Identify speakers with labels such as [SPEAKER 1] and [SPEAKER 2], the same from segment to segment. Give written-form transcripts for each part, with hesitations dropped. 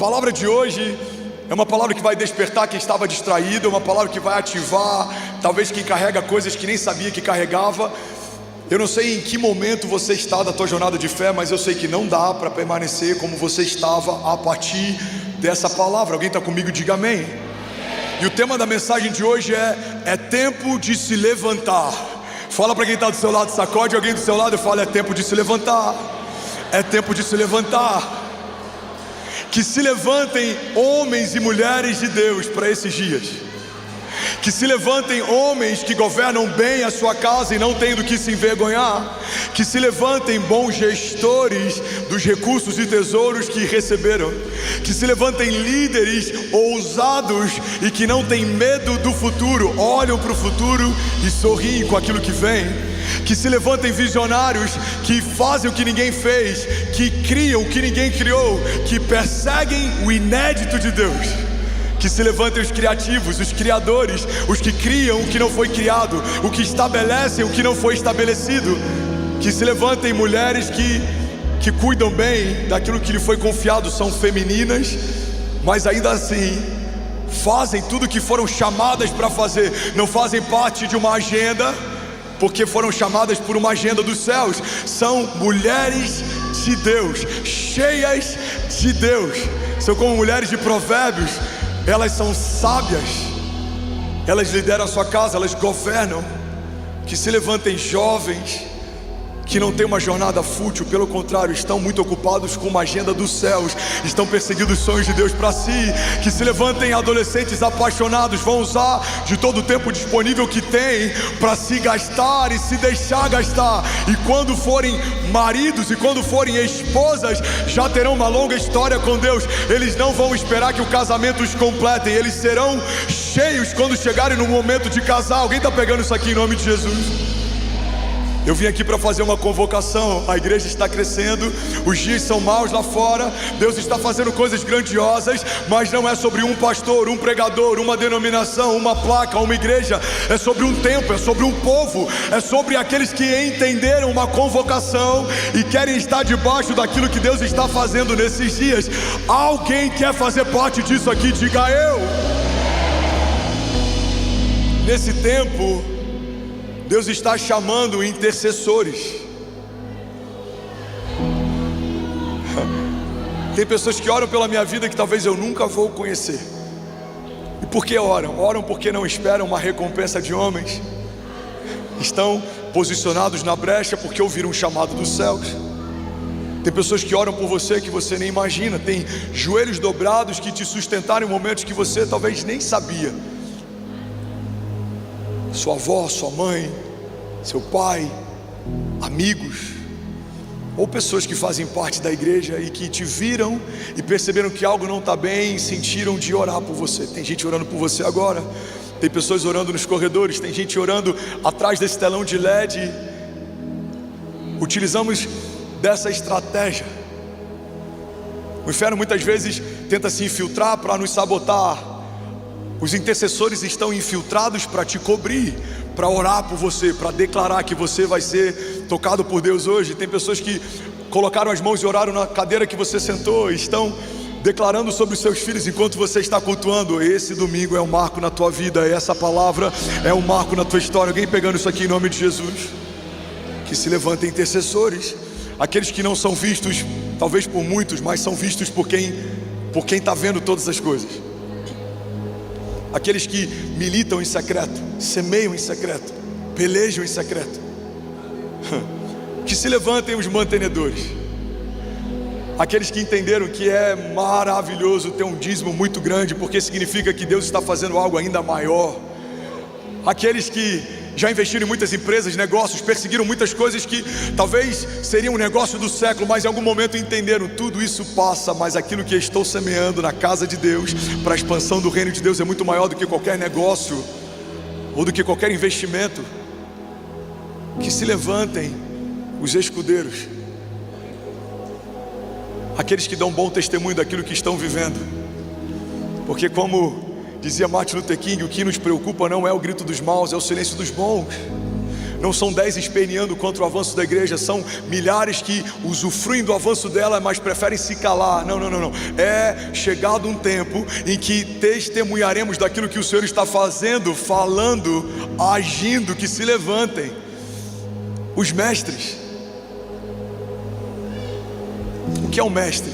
[SPEAKER 1] palavra de hoje é uma palavra que vai despertar quem estava distraído, é uma palavra que vai ativar talvez quem carrega coisas que nem sabia que carregava. Eu não sei em que momento você está da tua jornada de fé, mas eu sei que não dá para permanecer como você estava a partir dessa palavra. Alguém está comigo? Diga amém. E o tema da mensagem de hoje é tempo de se levantar. Fala para quem está do seu lado, sacode alguém do seu lado e fala: é tempo de se levantar. É tempo de se levantar. Que se levantem homens e mulheres de Deus para esses dias. Que se levantem homens que governam bem a sua casa e não têm do que se envergonhar. Que se levantem bons gestores dos recursos e tesouros que receberam. Que se levantem líderes ousados e que não têm medo do futuro, olham para o futuro e sorriem com aquilo que vem. Que se levantem visionários que fazem o que ninguém fez, que criam o que ninguém criou, que perseguem o inédito de Deus. Que se levantem os criativos, os criadores, os que criam o que não foi criado, o que estabelecem o que não foi estabelecido. Que se levantem mulheres que cuidam bem daquilo que lhe foi confiado, são femininas, mas ainda assim fazem tudo o que foram chamadas para fazer, não fazem parte de uma agenda, porque foram chamadas por uma agenda dos céus. São mulheres de Deus, cheias de Deus. São como mulheres de Provérbios. Elas são sábias, elas lideram a sua casa, elas governam. Que se levantem jovens que não têm uma jornada fútil, pelo contrário, estão muito ocupados com uma agenda dos céus, estão perseguindo os sonhos de Deus para si. Que se levantem adolescentes apaixonados, vão usar de todo o tempo disponível que tem para se gastar e se deixar gastar. E quando forem maridos e quando forem esposas, já terão uma longa história com Deus. Eles não vão esperar que o casamento os completem, eles serão cheios quando chegarem no momento de casar. Alguém está pegando isso aqui em nome de Jesus? Eu vim aqui para fazer uma convocação. A igreja está crescendo, os dias são maus lá fora, Deus está fazendo coisas grandiosas, mas não é sobre um pastor, um pregador, uma denominação, uma placa, uma igreja. É sobre um tempo, é sobre um povo, é sobre aqueles que entenderam uma convocação e querem estar debaixo daquilo que Deus está fazendo nesses dias. Alguém quer fazer parte disso aqui? Diga eu. Nesse tempo, Deus está chamando intercessores. Tem pessoas que oram pela minha vida que talvez eu nunca vou conhecer. E por que oram? Oram porque não esperam uma recompensa de homens. Estão posicionados na brecha porque ouviram um chamado dos céus. Tem pessoas que oram por você que você nem imagina. Tem joelhos dobrados que te sustentaram em momentos que você talvez nem sabia. Sua avó, sua mãe, seu pai, amigos, ou pessoas que fazem parte da igreja e que te viram e perceberam que algo não está bem e sentiram de orar por você. Tem gente orando por você agora, tem pessoas orando nos corredores, tem gente orando atrás desse telão de LED. Utilizamos dessa estratégia. O inferno muitas vezes tenta se infiltrar para nos sabotar. Os intercessores estão infiltrados para te cobrir, para orar por você, para declarar que você vai ser tocado por Deus hoje. Tem pessoas que colocaram as mãos e oraram na cadeira que você sentou, estão declarando sobre os seus filhos enquanto você está cultuando. Esse domingo é um marco na tua vida, essa palavra é um marco na tua história. Alguém pegando isso aqui em nome de Jesus? Que se levantem intercessores, aqueles que não são vistos talvez por muitos, mas são vistos por quem está vendo todas as coisas. Aqueles que militam em secreto, semeiam em secreto, pelejam em secreto. Que se levantem os mantenedores, aqueles que entenderam que é maravilhoso ter um dízimo muito grande, porque significa que Deus está fazendo algo ainda maior. Aqueles que já investiram em muitas empresas, negócios, perseguiram muitas coisas que talvez seriam um negócio do século, mas em algum momento entenderam: tudo isso passa, mas aquilo que estou semeando na casa de Deus, para a expansão do reino de Deus, é muito maior do que qualquer negócio, ou do que qualquer investimento. Que se levantem os escudeiros, aqueles que dão bom testemunho daquilo que estão vivendo, porque como dizia Martin Luther King, o que nos preocupa não é o grito dos maus, é o silêncio dos bons. Não são 10 esperneando contra o avanço da igreja, são milhares que usufruem do avanço dela, mas preferem se calar. Não. É chegado um tempo em que testemunharemos daquilo que o Senhor está fazendo, falando, agindo, que se levantem os mestres. O que é um mestre?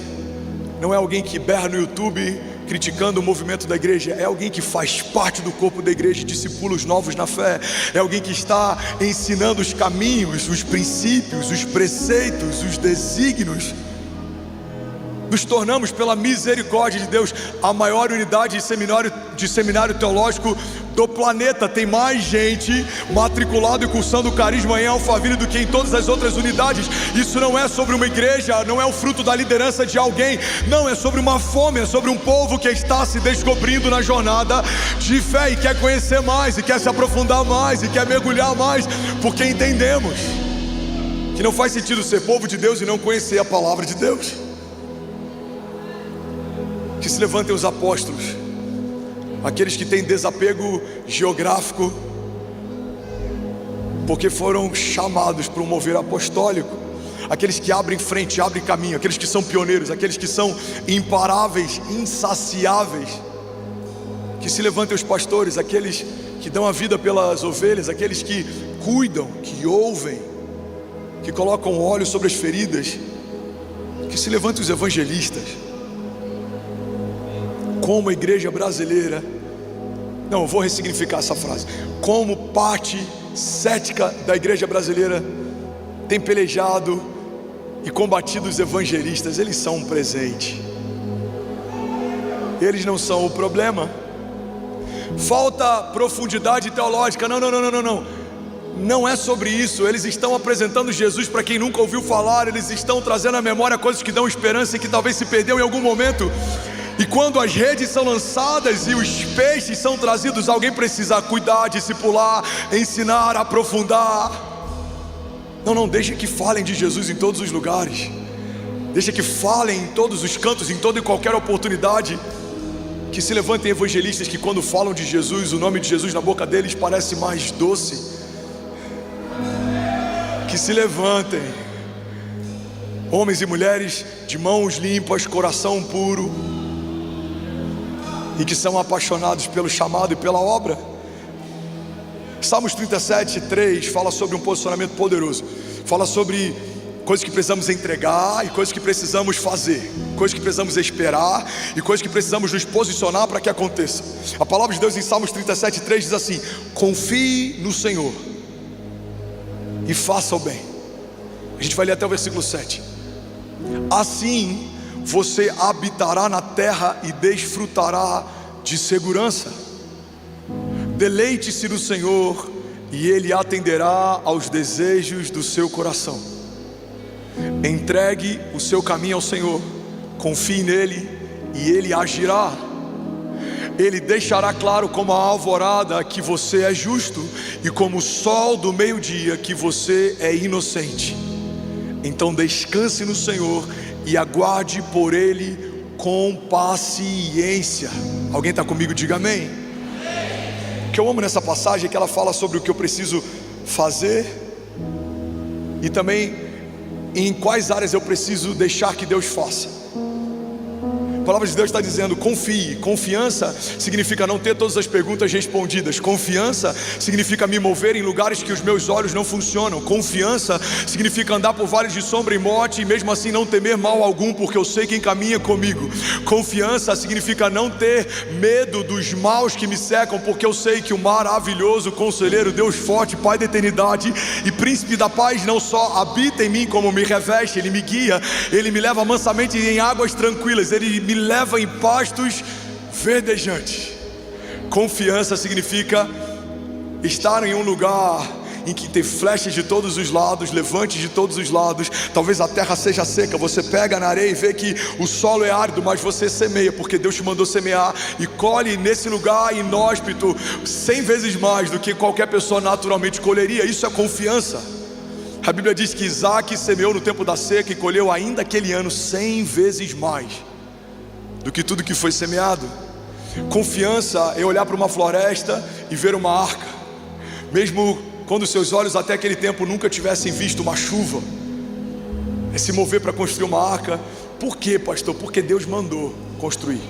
[SPEAKER 1] Não é alguém que berra no YouTube criticando o movimento da igreja. É alguém que faz parte do corpo da igreja e discipula os novos na fé. É alguém que está ensinando os caminhos, os princípios, os preceitos, os desígnios. Nos tornamos, pela misericórdia de Deus, a maior unidade de seminário teológico do planeta. Tem mais gente matriculada e cursando o carisma em Alphaville do que em todas as outras unidades. Isso não é sobre uma igreja, não é o fruto da liderança de alguém. Não, é sobre uma fome, é sobre um povo que está se descobrindo na jornada de fé e quer conhecer mais, e quer se aprofundar mais, e quer mergulhar mais, porque entendemos que não faz sentido ser povo de Deus e não conhecer a palavra de Deus. Que se levantem os apóstolos, aqueles que têm desapego geográfico, porque foram chamados para um mover apostólico, aqueles que abrem frente, abrem caminho, aqueles que são pioneiros, aqueles que são imparáveis, insaciáveis. Que se levantem os pastores, aqueles que dão a vida pelas ovelhas, aqueles que cuidam, que ouvem, que colocam óleo sobre as feridas. Que se levantem os evangelistas. Como a igreja brasileira, não, eu vou ressignificar essa frase, como parte cética da igreja brasileira tem pelejado e combatido os evangelistas. Eles são um presente, eles não são o problema. Falta profundidade teológica, não é sobre isso. Eles estão apresentando Jesus para quem nunca ouviu falar, eles estão trazendo à memória coisas que dão esperança e que talvez se perdeu em algum momento. E quando as redes são lançadas e os peixes são trazidos, alguém precisa cuidar, discipular, ensinar, aprofundar. Não, deixa que falem de Jesus em todos os lugares. Deixa que falem em todos os cantos, em toda e qualquer oportunidade. Que se levantem evangelistas que quando falam de Jesus, o nome de Jesus na boca deles parece mais doce. Que se levantem homens e mulheres de mãos limpas, coração puro, e que são apaixonados pelo chamado e pela obra. Salmos 37:3 fala sobre um posicionamento poderoso. Fala sobre coisas que precisamos entregar e coisas que precisamos fazer, coisas que precisamos esperar e coisas que precisamos nos posicionar para que aconteça. A palavra de Deus em Salmos 37:3 diz assim: confie no Senhor e faça o bem. A gente vai ler até o versículo 7. Assim você habitará na terra e desfrutará de segurança. Deleite-se no Senhor e Ele atenderá aos desejos do seu coração. Entregue o seu caminho ao Senhor, confie nele e Ele agirá. Ele deixará claro como a alvorada que você é justo, e como o sol do meio-dia que você é inocente. Então descanse no Senhor e aguarde por Ele com paciência. Alguém está comigo? Diga amém. O que eu amo nessa passagem é que ela fala sobre o que eu preciso fazer e também em quais áreas eu preciso deixar que Deus faça. A palavra de Deus está dizendo: confie. Confiança significa não ter todas as perguntas respondidas. Confiança significa me mover em lugares que os meus olhos não funcionam. Confiança significa andar por vales de sombra e morte e mesmo assim não temer mal algum, porque eu sei quem caminha comigo. Confiança significa não ter medo dos maus que me cercam, porque eu sei que o maravilhoso conselheiro, Deus forte, Pai da eternidade e príncipe da paz não só habita em mim, como me reveste. Ele me guia, Ele me leva mansamente em águas tranquilas, Ele me leva em pastos verdejantes. Confiança significa estar em um lugar em que tem flechas de todos os lados, levantes de todos os lados. Talvez a terra seja seca, você pega na areia e vê que o solo é árido, mas você semeia, porque Deus te mandou semear, e colhe nesse lugar inóspito 100 vezes mais do que qualquer pessoa naturalmente colheria. Isso é confiança. A Bíblia diz que Isaac semeou no tempo da seca e colheu ainda aquele ano 100 vezes mais do que tudo que foi semeado. Confiança é olhar para uma floresta e ver uma arca. Mesmo quando seus olhos até aquele tempo nunca tivessem visto uma chuva, é se mover para construir uma arca. Por quê, pastor? Porque Deus mandou construir.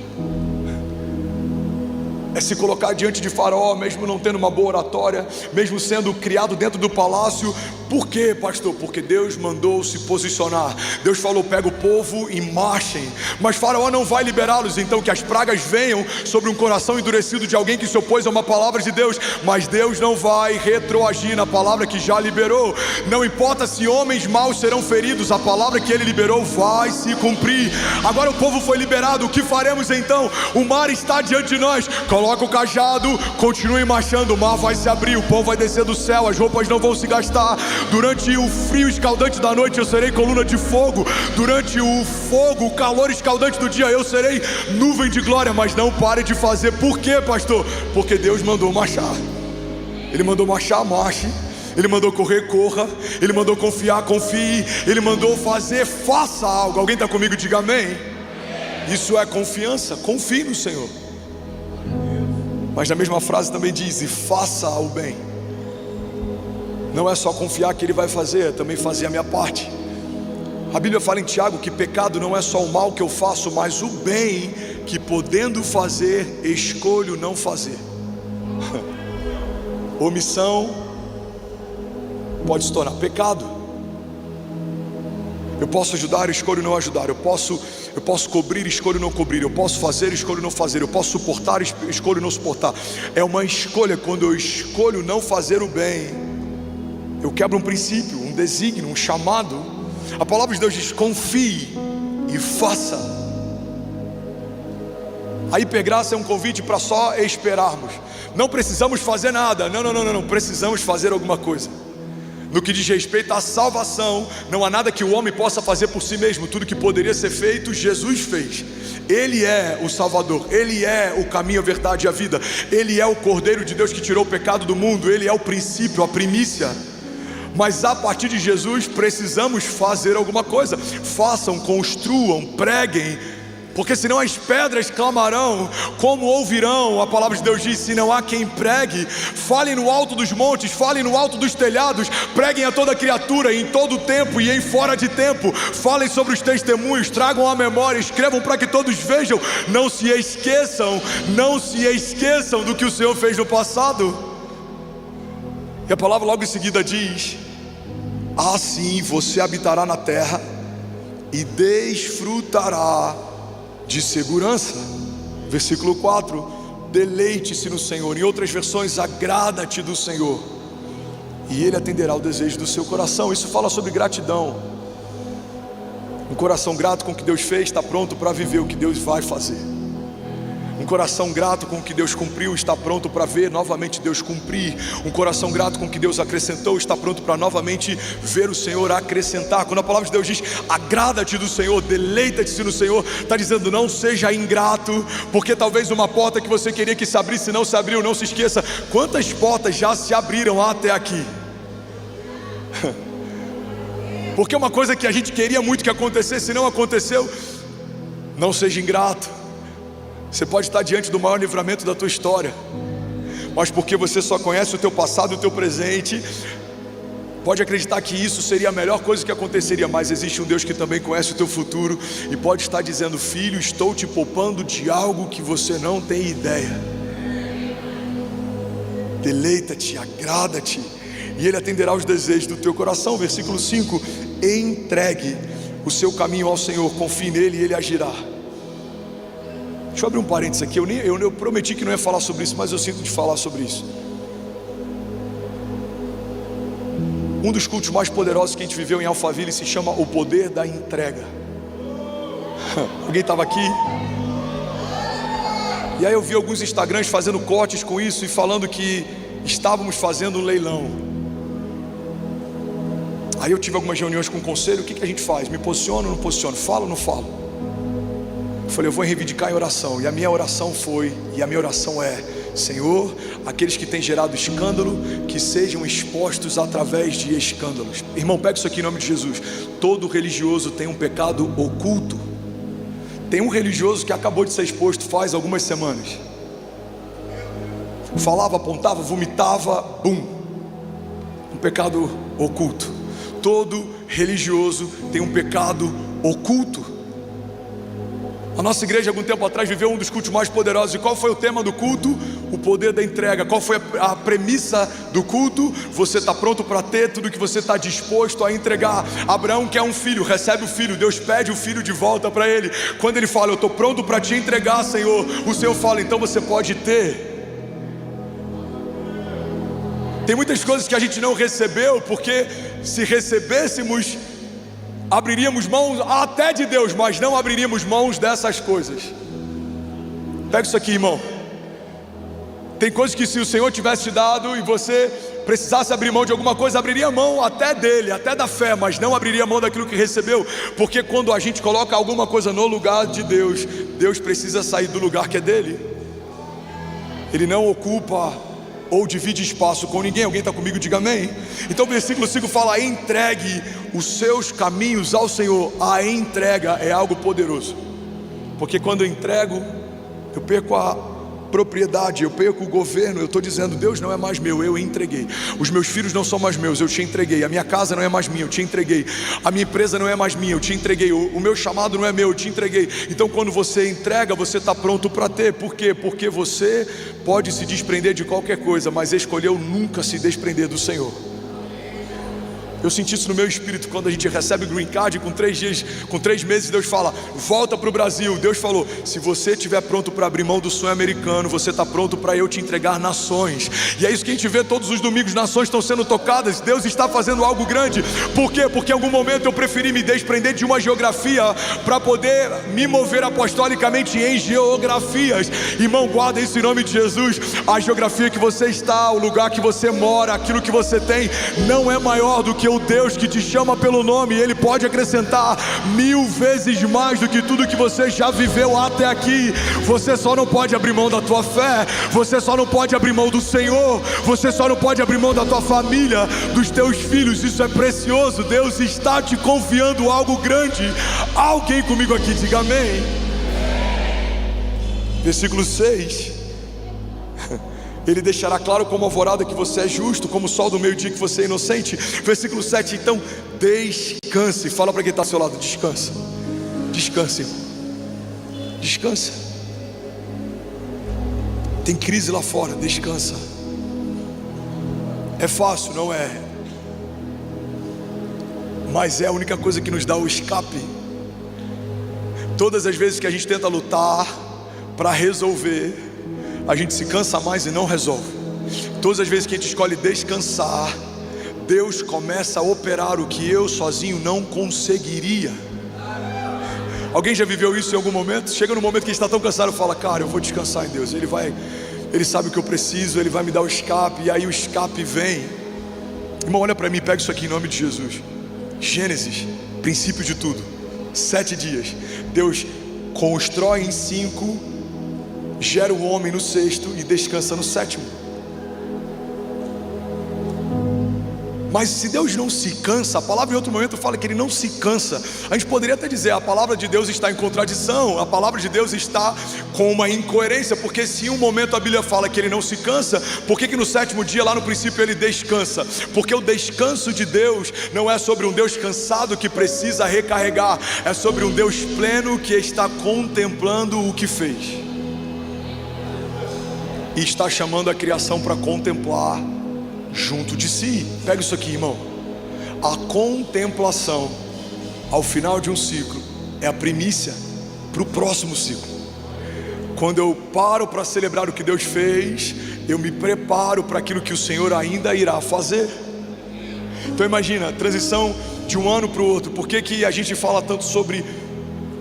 [SPEAKER 1] É se colocar diante de Faraó, mesmo não tendo uma boa oratória, mesmo sendo criado dentro do palácio. Por quê, pastor? Porque Deus mandou se posicionar. Deus falou: pega o povo e marchem. Mas Faraó não vai liberá-los, então que as pragas venham sobre um coração endurecido de alguém que se opôs a uma palavra de Deus. Mas Deus não vai retroagir na palavra que já liberou. Não importa se homens maus serão feridos, a palavra que ele liberou vai se cumprir. Agora o povo foi liberado, o que faremos então? O mar está diante de nós. Coloca o cajado, continue marchando, o mar vai se abrir, o pão vai descer do céu, as roupas não vão se gastar. Durante o frio escaldante da noite eu serei coluna de fogo. Durante o fogo, o calor escaldante do dia, eu serei nuvem de glória. Mas não pare de fazer. Por quê, pastor? Porque Deus mandou marchar. Ele mandou marchar, marche. Ele mandou correr, corra. Ele mandou confiar, confie. Ele mandou fazer, faça algo. Alguém está comigo? Diga amém. Isso é confiança. Confie no Senhor. Mas na mesma frase também diz: e faça o bem. Não é só confiar que Ele vai fazer, é também fazer a minha parte. A Bíblia fala em Tiago que pecado não é só o mal que eu faço, mas o bem que, podendo fazer, escolho não fazer. Omissão pode se tornar pecado. Eu posso ajudar, escolho não ajudar. Eu posso cobrir, escolho não cobrir. Eu posso fazer, escolho não fazer. Eu posso suportar, escolho não suportar. É uma escolha. Quando eu escolho não fazer o bem, eu quebro um princípio, um desígnio, um chamado. A palavra de Deus diz: confie e faça. A hipergraça é um convite para só esperarmos. Não precisamos fazer nada. Não. Precisamos fazer alguma coisa. No que diz respeito à salvação, não há nada que o homem possa fazer por si mesmo. Tudo que poderia ser feito, Jesus fez. Ele é o Salvador, Ele é o caminho, a verdade e a vida. Ele é o Cordeiro de Deus que tirou o pecado do mundo. Ele é o princípio, a primícia. Mas a partir de Jesus precisamos fazer alguma coisa. Façam, construam, preguem, porque senão as pedras clamarão, como ouvirão? A palavra de Deus diz: se não há quem pregue, falem no alto dos montes, falem no alto dos telhados, preguem a toda criatura, em todo tempo e em fora de tempo. Falem sobre os testemunhos, tragam a memória, escrevam para que todos vejam. Não se esqueçam do que o Senhor fez no passado. E a palavra logo em seguida diz: assim você habitará na terra e desfrutará de segurança. Versículo 4: deleite-se no Senhor. Em outras versões, agrada-te do Senhor, e Ele atenderá o desejo do seu coração. Isso fala sobre gratidão. Um coração grato com o que Deus fez está pronto para viver o que Deus vai fazer. Um coração grato com o que Deus cumpriu está pronto para ver novamente Deus cumprir. Um coração grato com o que Deus acrescentou está pronto para novamente ver o Senhor acrescentar. Quando a palavra de Deus diz: agrada-te do Senhor, deleita-te no Senhor, está dizendo: não seja ingrato, porque talvez uma porta que você queria que se abrisse não se abriu. Não se esqueça, quantas portas já se abriram até aqui. Porque uma coisa que a gente queria muito que acontecesse não aconteceu. Não seja ingrato. Você pode estar diante do maior livramento da tua história, mas porque você só conhece o teu passado e o teu presente, pode acreditar que isso seria a melhor coisa que aconteceria. Mas existe um Deus que também conhece o teu futuro e pode estar dizendo: filho, estou te poupando de algo que você não tem ideia. Deleita-te, agrada-te, e Ele atenderá os desejos do teu coração. Versículo 5: entregue o seu caminho ao Senhor, confie nele e Ele agirá. Deixa eu abrir um parênteses aqui. Eu prometi que não ia falar sobre isso, mas eu sinto de falar sobre isso. Um dos cultos mais poderosos que a gente viveu em Alphaville se chama o poder da entrega. Alguém estava aqui? E aí eu vi alguns Instagrams fazendo cortes com isso e falando que estávamos fazendo um leilão. Aí eu tive algumas reuniões com o conselho. O que a gente faz? Me posiciono ou não posiciono? Falo ou não falo? Eu falei: eu vou reivindicar em oração. E a minha oração foi, e a minha oração é: Senhor, aqueles que têm gerado escândalo, que sejam expostos através de escândalos. Irmão, pega isso aqui em nome de Jesus. Todo religioso tem um pecado oculto. Tem um religioso que acabou de ser exposto faz algumas semanas. Falava, apontava, vomitava, bum. pecado oculto. Todo religioso tem um pecado oculto. A nossa igreja, algum tempo atrás, viveu um dos cultos mais poderosos. E qual foi o tema do culto? O poder da entrega. Qual foi a premissa do culto? Você está pronto para ter tudo que você está disposto a entregar. Abraão quer um filho, recebe o filho. Deus pede o filho de volta para ele. Quando ele fala, eu estou pronto para te entregar, Senhor, o Senhor fala, então você pode ter. Tem muitas coisas que a gente não recebeu, porque se recebêssemos, abriríamos mãos até de Deus, mas não abriríamos mãos dessas coisas. Pega isso aqui, irmão. Tem coisas que se o Senhor tivesse te dado e você precisasse abrir mão de alguma coisa, abriria mão até dele, até da fé, mas não abriria mão daquilo que recebeu. Porque quando a gente coloca alguma coisa no lugar de Deus, Deus precisa sair do lugar que é dele. Ele não ocupa ou divide espaço com ninguém. Alguém está comigo? Diga amém. Então o versículo 5 fala: entregue os seus caminhos ao Senhor. A entrega é algo poderoso, porque quando eu entrego, eu perco a propriedade, eu perco o governo. Eu estou dizendo, Deus não é mais meu, eu entreguei. Os meus filhos não são mais meus, eu te entreguei. A minha casa não é mais minha, eu te entreguei. A minha empresa não é mais minha, eu te entreguei. O meu chamado não é meu, eu te entreguei. Então quando você entrega, você está pronto para ter. Por quê? Porque você pode se desprender de qualquer coisa, mas escolheu nunca se desprender do Senhor. Eu senti isso no meu espírito quando a gente recebe o green card. Com 3 meses Deus fala, volta para o Brasil. Deus falou, se você estiver pronto para abrir mão do sonho americano, você está pronto para eu te entregar nações. E é isso que a gente vê todos os domingos, nações estão sendo tocadas. Deus está fazendo algo grande. Por quê? Porque em algum momento eu preferi me desprender de uma geografia para poder me mover apostolicamente em geografias. Irmão, guarda isso em nome de Jesus. A geografia que você está, o lugar que você mora, aquilo que você tem, não é maior do que o Deus que te chama pelo nome. Ele pode acrescentar 1000 vezes mais do que tudo que você já viveu até aqui. Você só não pode abrir mão da tua fé, você só não pode abrir mão do Senhor, você só não pode abrir mão da tua família, dos teus filhos. Isso é precioso. Deus está te confiando algo grande. Alguém comigo aqui, diga amém. Versículo 6: Ele deixará claro como alvorada que você é justo, como o sol do meio-dia que você é inocente. Versículo 7, então descanse. Fala para quem está ao seu lado, descansa. Descanse, descansa. Tem crise lá fora, descansa. É fácil, não é? Mas é a única coisa que nos dá o escape. Todas as vezes que a gente tenta lutar para resolver, a gente se cansa mais e não resolve. Todas as vezes que a gente escolhe descansar, Deus começa a operar o que eu sozinho não conseguiria. Alguém já viveu isso em algum momento? Chega no momento que está tão cansado e fala, cara, eu vou descansar em Deus. Ele sabe o que eu preciso, Ele vai me dar o escape. E aí o escape vem. Irmão, olha para mim, pega isso aqui em nome de Jesus. Gênesis, princípio de tudo. 7 dias. Deus constrói em 5, gera o homem no 6º e descansa no 7º. Mas se Deus não se cansa, a palavra em outro momento fala que Ele não se cansa. A gente poderia até dizer, a palavra de Deus está em contradição, a palavra de Deus está com uma incoerência, porque se em um momento a Bíblia fala que Ele não se cansa, por que no 7º dia lá no princípio Ele descansa? Porque o descanso de Deus não é sobre um Deus cansado que precisa recarregar, é sobre um Deus pleno que está contemplando o que fez e está chamando a criação para contemplar junto de si. Pega isso aqui, irmão. A contemplação ao final de um ciclo é a primícia para o próximo ciclo. Quando eu paro para celebrar o que Deus fez, eu me preparo para aquilo que o Senhor ainda irá fazer. Então imagina, a transição de um ano para o outro. Por que a gente fala tanto sobre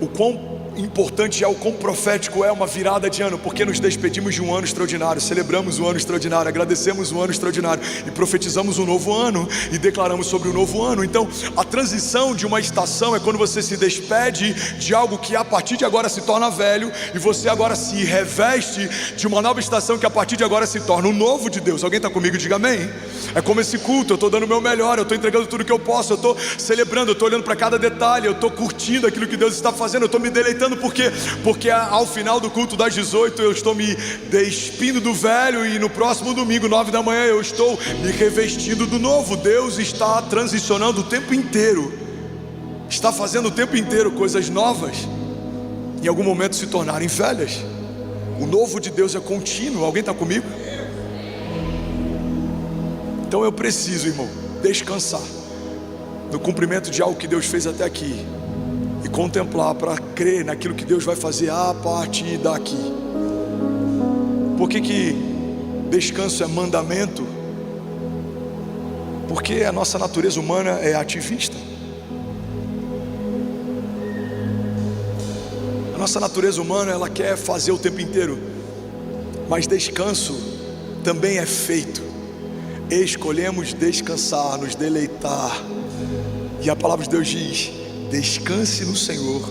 [SPEAKER 1] o quão importante é, o quão profético é uma virada de ano? Porque nos despedimos de um ano extraordinário, celebramos um ano extraordinário, agradecemos um ano extraordinário e profetizamos um novo ano e declaramos sobre o novo ano. Então a transição de uma estação é quando você se despede de algo que a partir de agora se torna velho e você agora se reveste de uma nova estação que a partir de agora se torna o novo de Deus. Alguém está comigo? Diga amém. É como esse culto, eu estou dando o meu melhor, eu estou entregando tudo que eu posso, eu estou celebrando, eu estou olhando para cada detalhe, eu estou curtindo aquilo que Deus está fazendo, eu estou me deleitando entendendo por quê? Porque ao final do culto das 18 eu estou me despindo do velho, e no próximo domingo, 9 da manhã, eu estou me revestindo do novo. Deus está transicionando o tempo inteiro, está fazendo o tempo inteiro coisas novas, em algum momento se tornarem velhas. O novo de Deus é contínuo. Alguém está comigo? Então eu preciso, irmão, descansar no cumprimento de algo que Deus fez até aqui, e contemplar para crer naquilo que Deus vai fazer a partir daqui. Por que descanso é mandamento? Porque a nossa natureza humana é ativista. A nossa natureza humana, ela quer fazer o tempo inteiro, mas descanso também é feito. Escolhemos descansar, nos deleitar, e a palavra de Deus diz: descanse no Senhor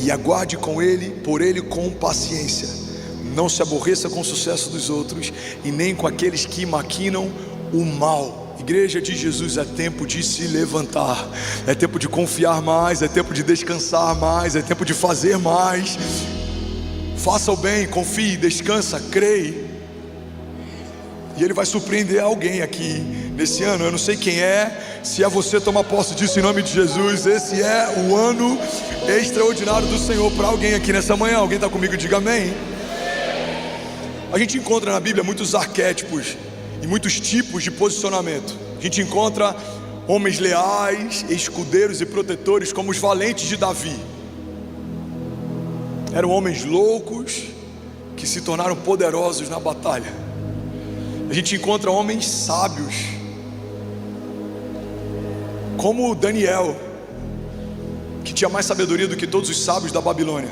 [SPEAKER 1] e aguarde por Ele com paciência. Não se aborreça com o sucesso dos outros, e nem com aqueles que maquinam o mal. Igreja de Jesus, é tempo de se levantar, é tempo de confiar mais, é tempo de descansar mais, é tempo de fazer mais. Faça o bem, confie, descansa, creia, e Ele vai surpreender alguém aqui nesse ano. Eu não sei quem é, se é você, toma posse disso em nome de Jesus. Esse é o ano extraordinário do Senhor para alguém aqui nessa manhã. Alguém está comigo? Diga amém. A gente encontra na Bíblia muitos arquétipos e muitos tipos de posicionamento. A gente encontra homens leais, escudeiros e protetores, como os valentes de Davi. Eram homens loucos que se tornaram poderosos na batalha. A gente encontra homens sábios, como Daniel, que tinha mais sabedoria do que todos os sábios da Babilônia.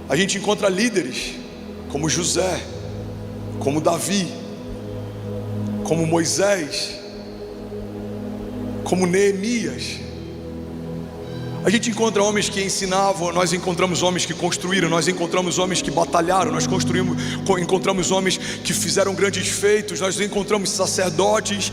[SPEAKER 1] A gente encontra líderes, como José, como Davi, como Moisés, como Neemias. A gente encontra homens que ensinavam, nós encontramos homens que construíram, nós encontramos homens que batalharam, nós encontramos homens que fizeram grandes feitos, nós encontramos sacerdotes.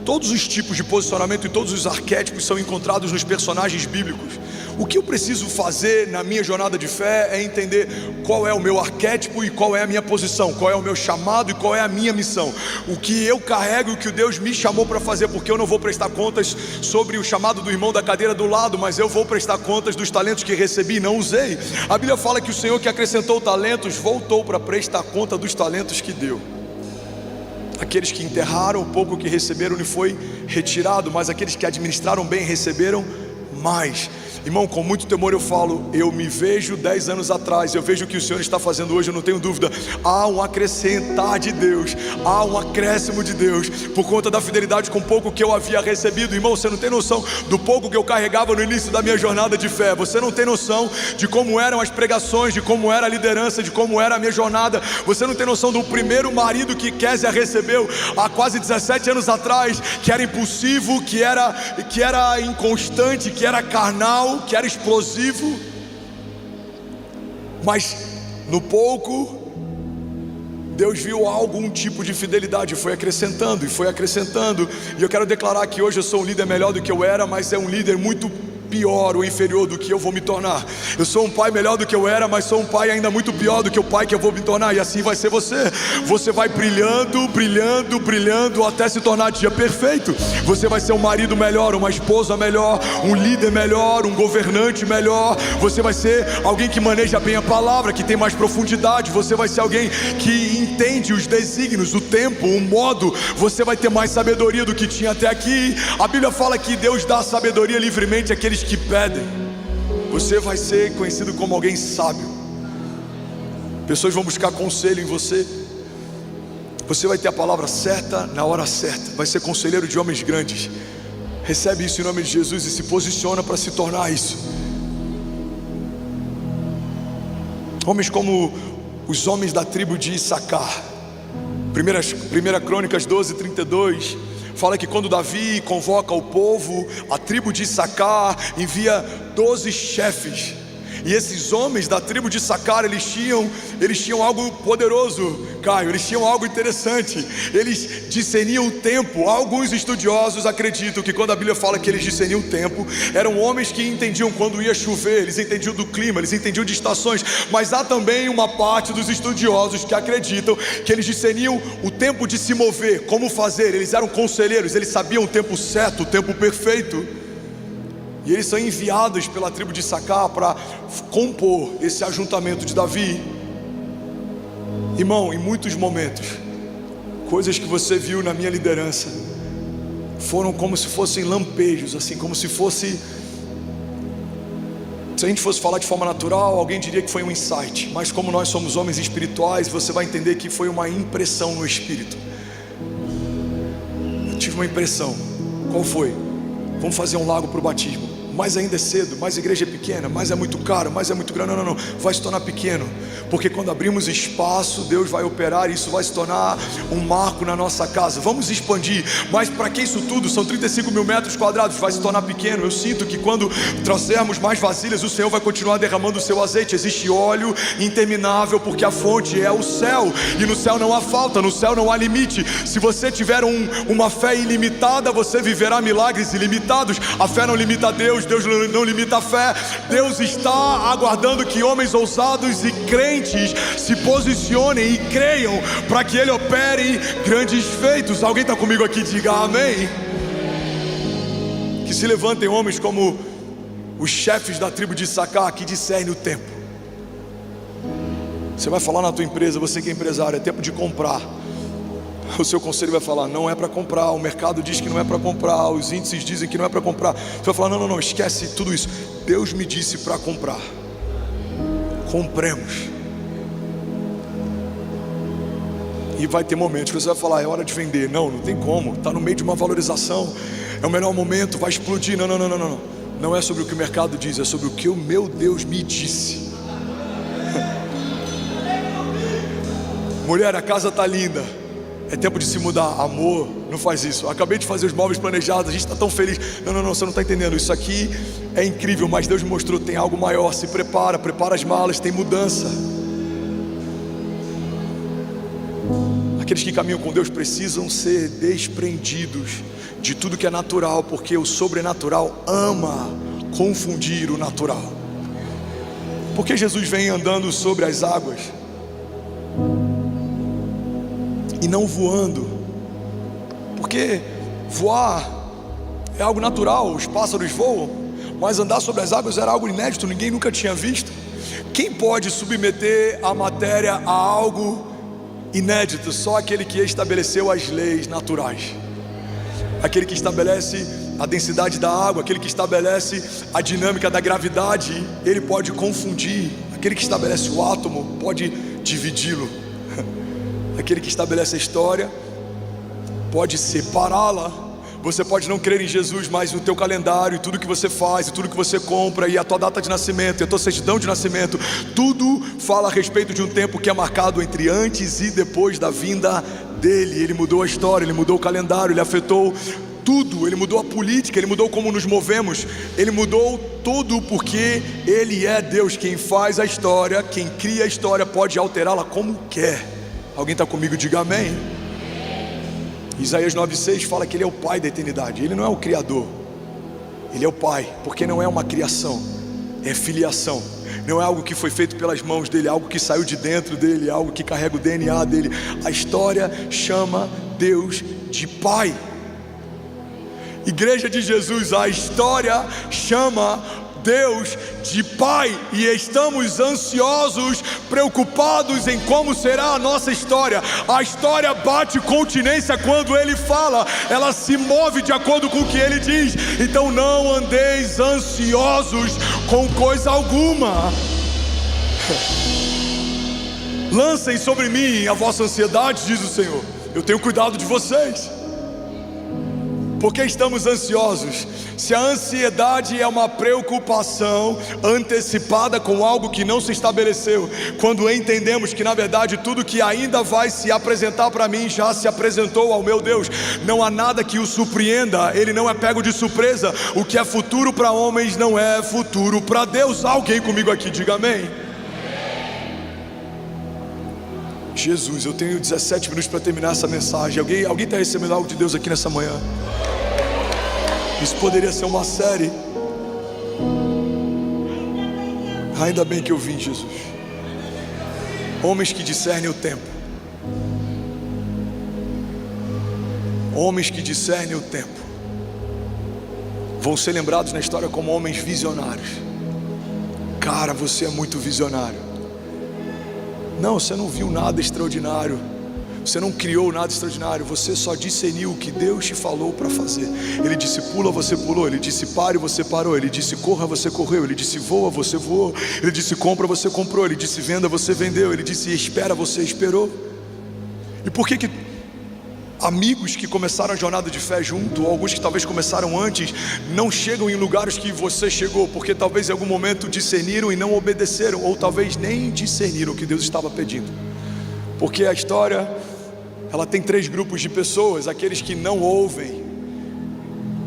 [SPEAKER 1] Todos os tipos de posicionamento e todos os arquétipos são encontrados nos personagens bíblicos. O que eu preciso fazer na minha jornada de fé é entender qual é o meu arquétipo e qual é a minha posição, qual é o meu chamado e qual é a minha missão, o que eu carrego e o que Deus me chamou para fazer, porque eu não vou prestar contas sobre o chamado do irmão da cadeira do lado, mas eu vou prestar contas dos talentos que recebi e não usei. A Bíblia fala que o Senhor que acrescentou talentos voltou para prestar conta dos talentos que deu. Aqueles que enterraram o pouco que receberam lhe foi retirado, mas aqueles que administraram bem receberam mais. Irmão, com muito temor eu falo, eu me vejo 10 anos atrás, eu vejo o que o Senhor está fazendo hoje, eu não tenho dúvida. Há um acrescentar de Deus, há um acréscimo de Deus, por conta da fidelidade com pouco que eu havia recebido. Irmão, você não tem noção do pouco que eu carregava no início da minha jornada de fé. Você não tem noção de como eram as pregações, de como era a liderança, de como era a minha jornada. Você não tem noção do primeiro marido que Kézia recebeu há quase 17 anos atrás, que era impulsivo, que era inconstante, que era carnal, que era explosivo. Mas no pouco Deus viu algum tipo de fidelidade, foi acrescentando e foi acrescentando. E eu quero declarar que hoje eu sou um líder melhor do que eu era, mas é um líder muito pior ou inferior do que eu vou me tornar. Eu sou um pai melhor do que eu era, mas sou um pai ainda muito pior do que o pai que eu vou me tornar. E assim vai ser você. Você vai brilhando, brilhando, brilhando até se tornar dia perfeito. Você vai ser um marido melhor, uma esposa melhor, um líder melhor, um governante melhor. Você vai ser alguém que maneja bem a palavra, que tem mais profundidade. Você vai ser alguém que entende os desígnios, o tempo, o modo. Você vai ter mais sabedoria do que tinha até aqui. A Bíblia fala que Deus dá sabedoria livremente àqueles que pedem. Você vai ser conhecido como alguém sábio. Pessoas vão buscar conselho em você. Você vai ter a palavra certa na hora certa. Vai ser conselheiro de homens grandes. Recebe isso em nome de Jesus e se posiciona para se tornar isso. Homens como os homens da tribo de Issacar. 1 Crônicas 12:32 fala que quando Davi convoca o povo, a tribo de Issacar envia 12 chefes. E esses homens da tribo de Issacar, eles tinham algo poderoso, Caio, eles tinham algo interessante. Eles discerniam o tempo. Alguns estudiosos acreditam que quando a Bíblia fala que eles discerniam o tempo, eram homens que entendiam quando ia chover, eles entendiam do clima, eles entendiam de estações. Mas há também uma parte dos estudiosos que acreditam que eles discerniam o tempo de se mover, como fazer. Eles eram conselheiros, eles sabiam o tempo certo, o tempo perfeito. E eles são enviados pela tribo de Issacar para compor esse ajuntamento de Davi. Irmão, em muitos momentos, coisas que você viu na minha liderança foram como se fossem lampejos, assim, como se fosse... Se a gente fosse falar de forma natural, alguém diria que foi um insight. Mas como nós somos homens espirituais, você vai entender que foi uma impressão no espírito. Eu tive uma impressão. Qual foi? Vamos fazer um lago para o batismo. Mas ainda é cedo, mas a igreja é pequena, mas é muito caro, mas é muito grande. Não, vai se tornar pequeno, porque quando abrimos espaço, Deus vai operar, e isso vai se tornar um marco na nossa casa. Vamos expandir, mas para que isso tudo? São 35 mil metros quadrados, vai se tornar pequeno. Eu sinto que quando trouxermos mais vasilhas, o Senhor vai continuar derramando o seu azeite. Existe óleo interminável, porque a fonte é o céu, e no céu não há falta, no céu não há limite. Se você tiver uma fé ilimitada, você viverá milagres ilimitados. A fé não limita a Deus, Deus não limita a fé. Deus está aguardando que homens ousados e crentes se posicionem e creiam para que Ele opere grandes feitos. Alguém está comigo aqui? Diga amém. Que se levantem homens como os chefes da tribo de Issacar, que discernem o tempo. Você vai falar na tua empresa, você que é empresário, é tempo de comprar. O seu conselho vai falar, não é para comprar. O mercado diz que não é para comprar. Os índices dizem que não é para comprar. Você vai falar, não, esquece tudo isso. Deus me disse para comprar. Compremos. E vai ter momentos que você vai falar, é hora de vender. Não tem como, está no meio de uma valorização. É o melhor momento, vai explodir. Não. Não é sobre o que o mercado diz, é sobre o que o meu Deus me disse. Mulher, a casa está linda. É tempo de se mudar. Amor, não faz isso. Acabei de fazer os móveis planejados, a gente está tão feliz. Não, você não está entendendo. Isso aqui é incrível, mas Deus me mostrou, tem algo maior. Se prepara as malas, tem mudança. Aqueles que caminham com Deus precisam ser desprendidos de tudo que é natural, porque o sobrenatural ama confundir o natural. Porque Jesus vem andando sobre as águas e não voando, porque voar é algo natural, os pássaros voam, mas andar sobre as águas era algo inédito, ninguém nunca tinha visto. Quem pode submeter a matéria a algo inédito? Só aquele que estabeleceu as leis naturais, aquele que estabelece a densidade da água, aquele que estabelece a dinâmica da gravidade. Ele pode confundir. Aquele que estabelece o átomo pode dividi-lo. Aquele que estabelece a história pode separá-la. Você pode não crer em Jesus, mas o teu calendário, e tudo que você faz, e tudo que você compra, e a tua data de nascimento, e a tua certidão de nascimento, tudo fala a respeito de um tempo que é marcado entre antes e depois da vinda dele. Ele mudou a história, ele mudou o calendário, ele afetou tudo, ele mudou a política, ele mudou como nos movemos, ele mudou tudo, porque ele é Deus. Quem faz a história, quem cria a história, pode alterá-la como quer. Alguém está comigo? Diga amém. Isaías 9,6 fala que Ele é o Pai da eternidade. Ele não é o Criador, Ele é o Pai, porque não é uma criação, é filiação. Não é algo que foi feito pelas mãos dele, é algo que saiu de dentro dele, é algo que carrega o DNA dele. A história chama Deus de Pai. Igreja de Jesus, a história chama Deus de Pai, e estamos ansiosos, preocupados em como será a nossa história. A história bate continência quando Ele fala, ela se move de acordo com o que Ele diz. Então não andeis ansiosos com coisa alguma. Lancem sobre mim a vossa ansiedade, diz o Senhor, eu tenho cuidado de vocês. Por que estamos ansiosos? Se a ansiedade é uma preocupação antecipada com algo que não se estabeleceu, quando entendemos que na verdade tudo que ainda vai se apresentar para mim já se apresentou ao meu Deus, não há nada que o surpreenda, ele não é pego de surpresa. O que é futuro para homens não é futuro para Deus. Alguém comigo aqui, diga amém. Jesus, eu tenho 17 minutos para terminar essa mensagem. Alguém está recebendo algo de Deus aqui nessa manhã? Isso poderia ser uma série. Ainda bem que eu vim, Jesus. Homens que discernem o tempo. Homens que discernem o tempo vão ser lembrados na história como homens visionários. Cara, você é muito visionário. Não, você não viu nada extraordinário. Você não criou nada extraordinário. Você só discerniu o que Deus te falou para fazer. Ele disse pula, você pulou. Ele disse pare, você parou. Ele disse corra, você correu. Ele disse voa, você voou. Ele disse compra, você comprou. Ele disse venda, você vendeu. Ele disse espera, você esperou. E por que amigos que começaram a jornada de fé junto, ou alguns que talvez começaram antes, não chegam em lugares que você chegou? Porque talvez em algum momento discerniram e não obedeceram, ou talvez nem discerniram o que Deus estava pedindo. Porque a história, ela tem 3 grupos de pessoas: aqueles que não ouvem,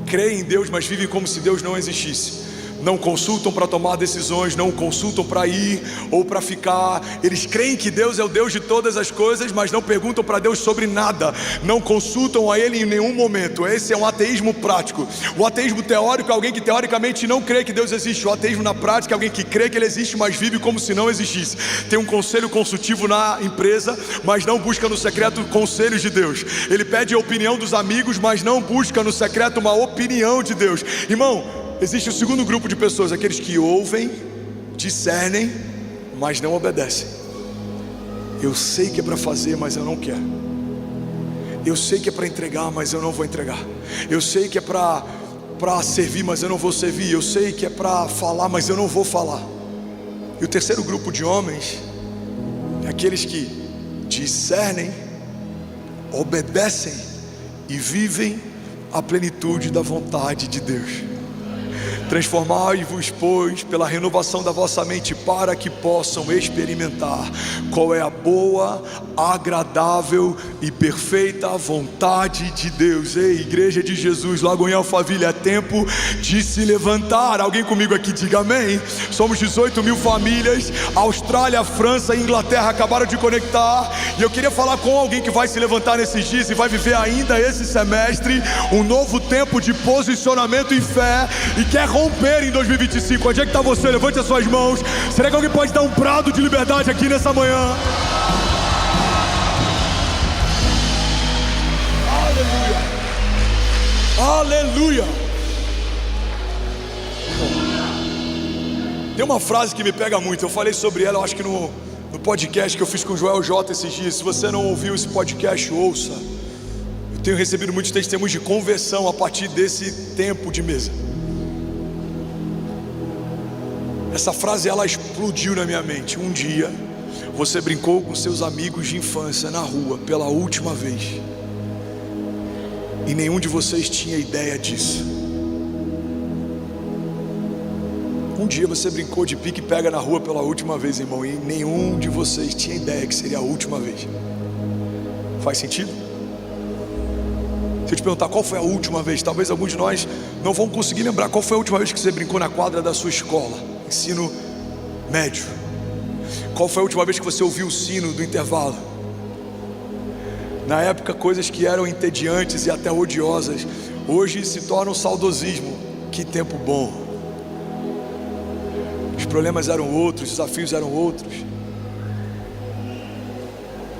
[SPEAKER 1] creem em Deus, mas vivem como se Deus não existisse. Não consultam para tomar decisões, não consultam para ir ou para ficar. Eles creem que Deus é o Deus de todas as coisas, mas não perguntam para Deus sobre nada. Não consultam a Ele em nenhum momento. Esse é um ateísmo prático. O ateísmo teórico é alguém que teoricamente não crê que Deus existe. O ateísmo na prática é alguém que crê que Ele existe, mas vive como se não existisse. Tem um conselho consultivo na empresa, mas não busca no secreto conselhos de Deus. Ele pede a opinião dos amigos, mas não busca no secreto uma opinião de Deus. Irmão, existe o segundo grupo de pessoas: aqueles que ouvem, discernem, mas não obedecem. Eu sei que é para fazer, mas eu não quero. Eu sei que é para entregar, mas eu não vou entregar. Eu sei que é para servir, mas eu não vou servir. Eu sei que é para falar, mas eu não vou falar. E o terceiro grupo de homens é aqueles que discernem, obedecem e vivem a plenitude da vontade de Deus. Transformai-vos, pois, pela renovação da vossa mente, para que possam experimentar qual é a boa, agradável e perfeita vontade de Deus. Ei, Igreja de Jesus, Lagoinha Alphaville, é tempo de se levantar. Alguém comigo aqui, diga amém. Somos 18 mil famílias. Austrália, França e Inglaterra acabaram de conectar. E eu queria falar com alguém que vai se levantar nesses dias e vai viver ainda esse semestre um novo tempo de posicionamento e fé, e quer romper em 2025. Onde é que está você? Levante as suas mãos. Será que alguém pode dar um brado de liberdade aqui nessa manhã? Aleluia. Aleluia. Tem uma frase que me pega muito. Eu falei sobre ela, eu acho que no podcast que eu fiz com o Joel J esses dias. Se você não ouviu esse podcast, ouça. Eu tenho recebido muitos testemunhos de conversão a partir desse tempo de mesa. Essa frase, ela explodiu na minha mente. Um dia você brincou com seus amigos de infância na rua pela última vez, e nenhum de vocês tinha ideia disso. Um dia você brincou de pique e pega na rua pela última vez, irmão, e nenhum de vocês tinha ideia que seria a última vez. Faz sentido? Se eu te perguntar qual foi a última vez, talvez alguns de nós não vão conseguir lembrar qual foi a última vez que você brincou na quadra da sua escola, ensino médio. Qual foi a última vez que você ouviu o sino do intervalo? Na época, coisas que eram entediantes e até odiosas, hoje se tornam saudosismo. Que tempo bom. Os problemas eram outros, os desafios eram outros.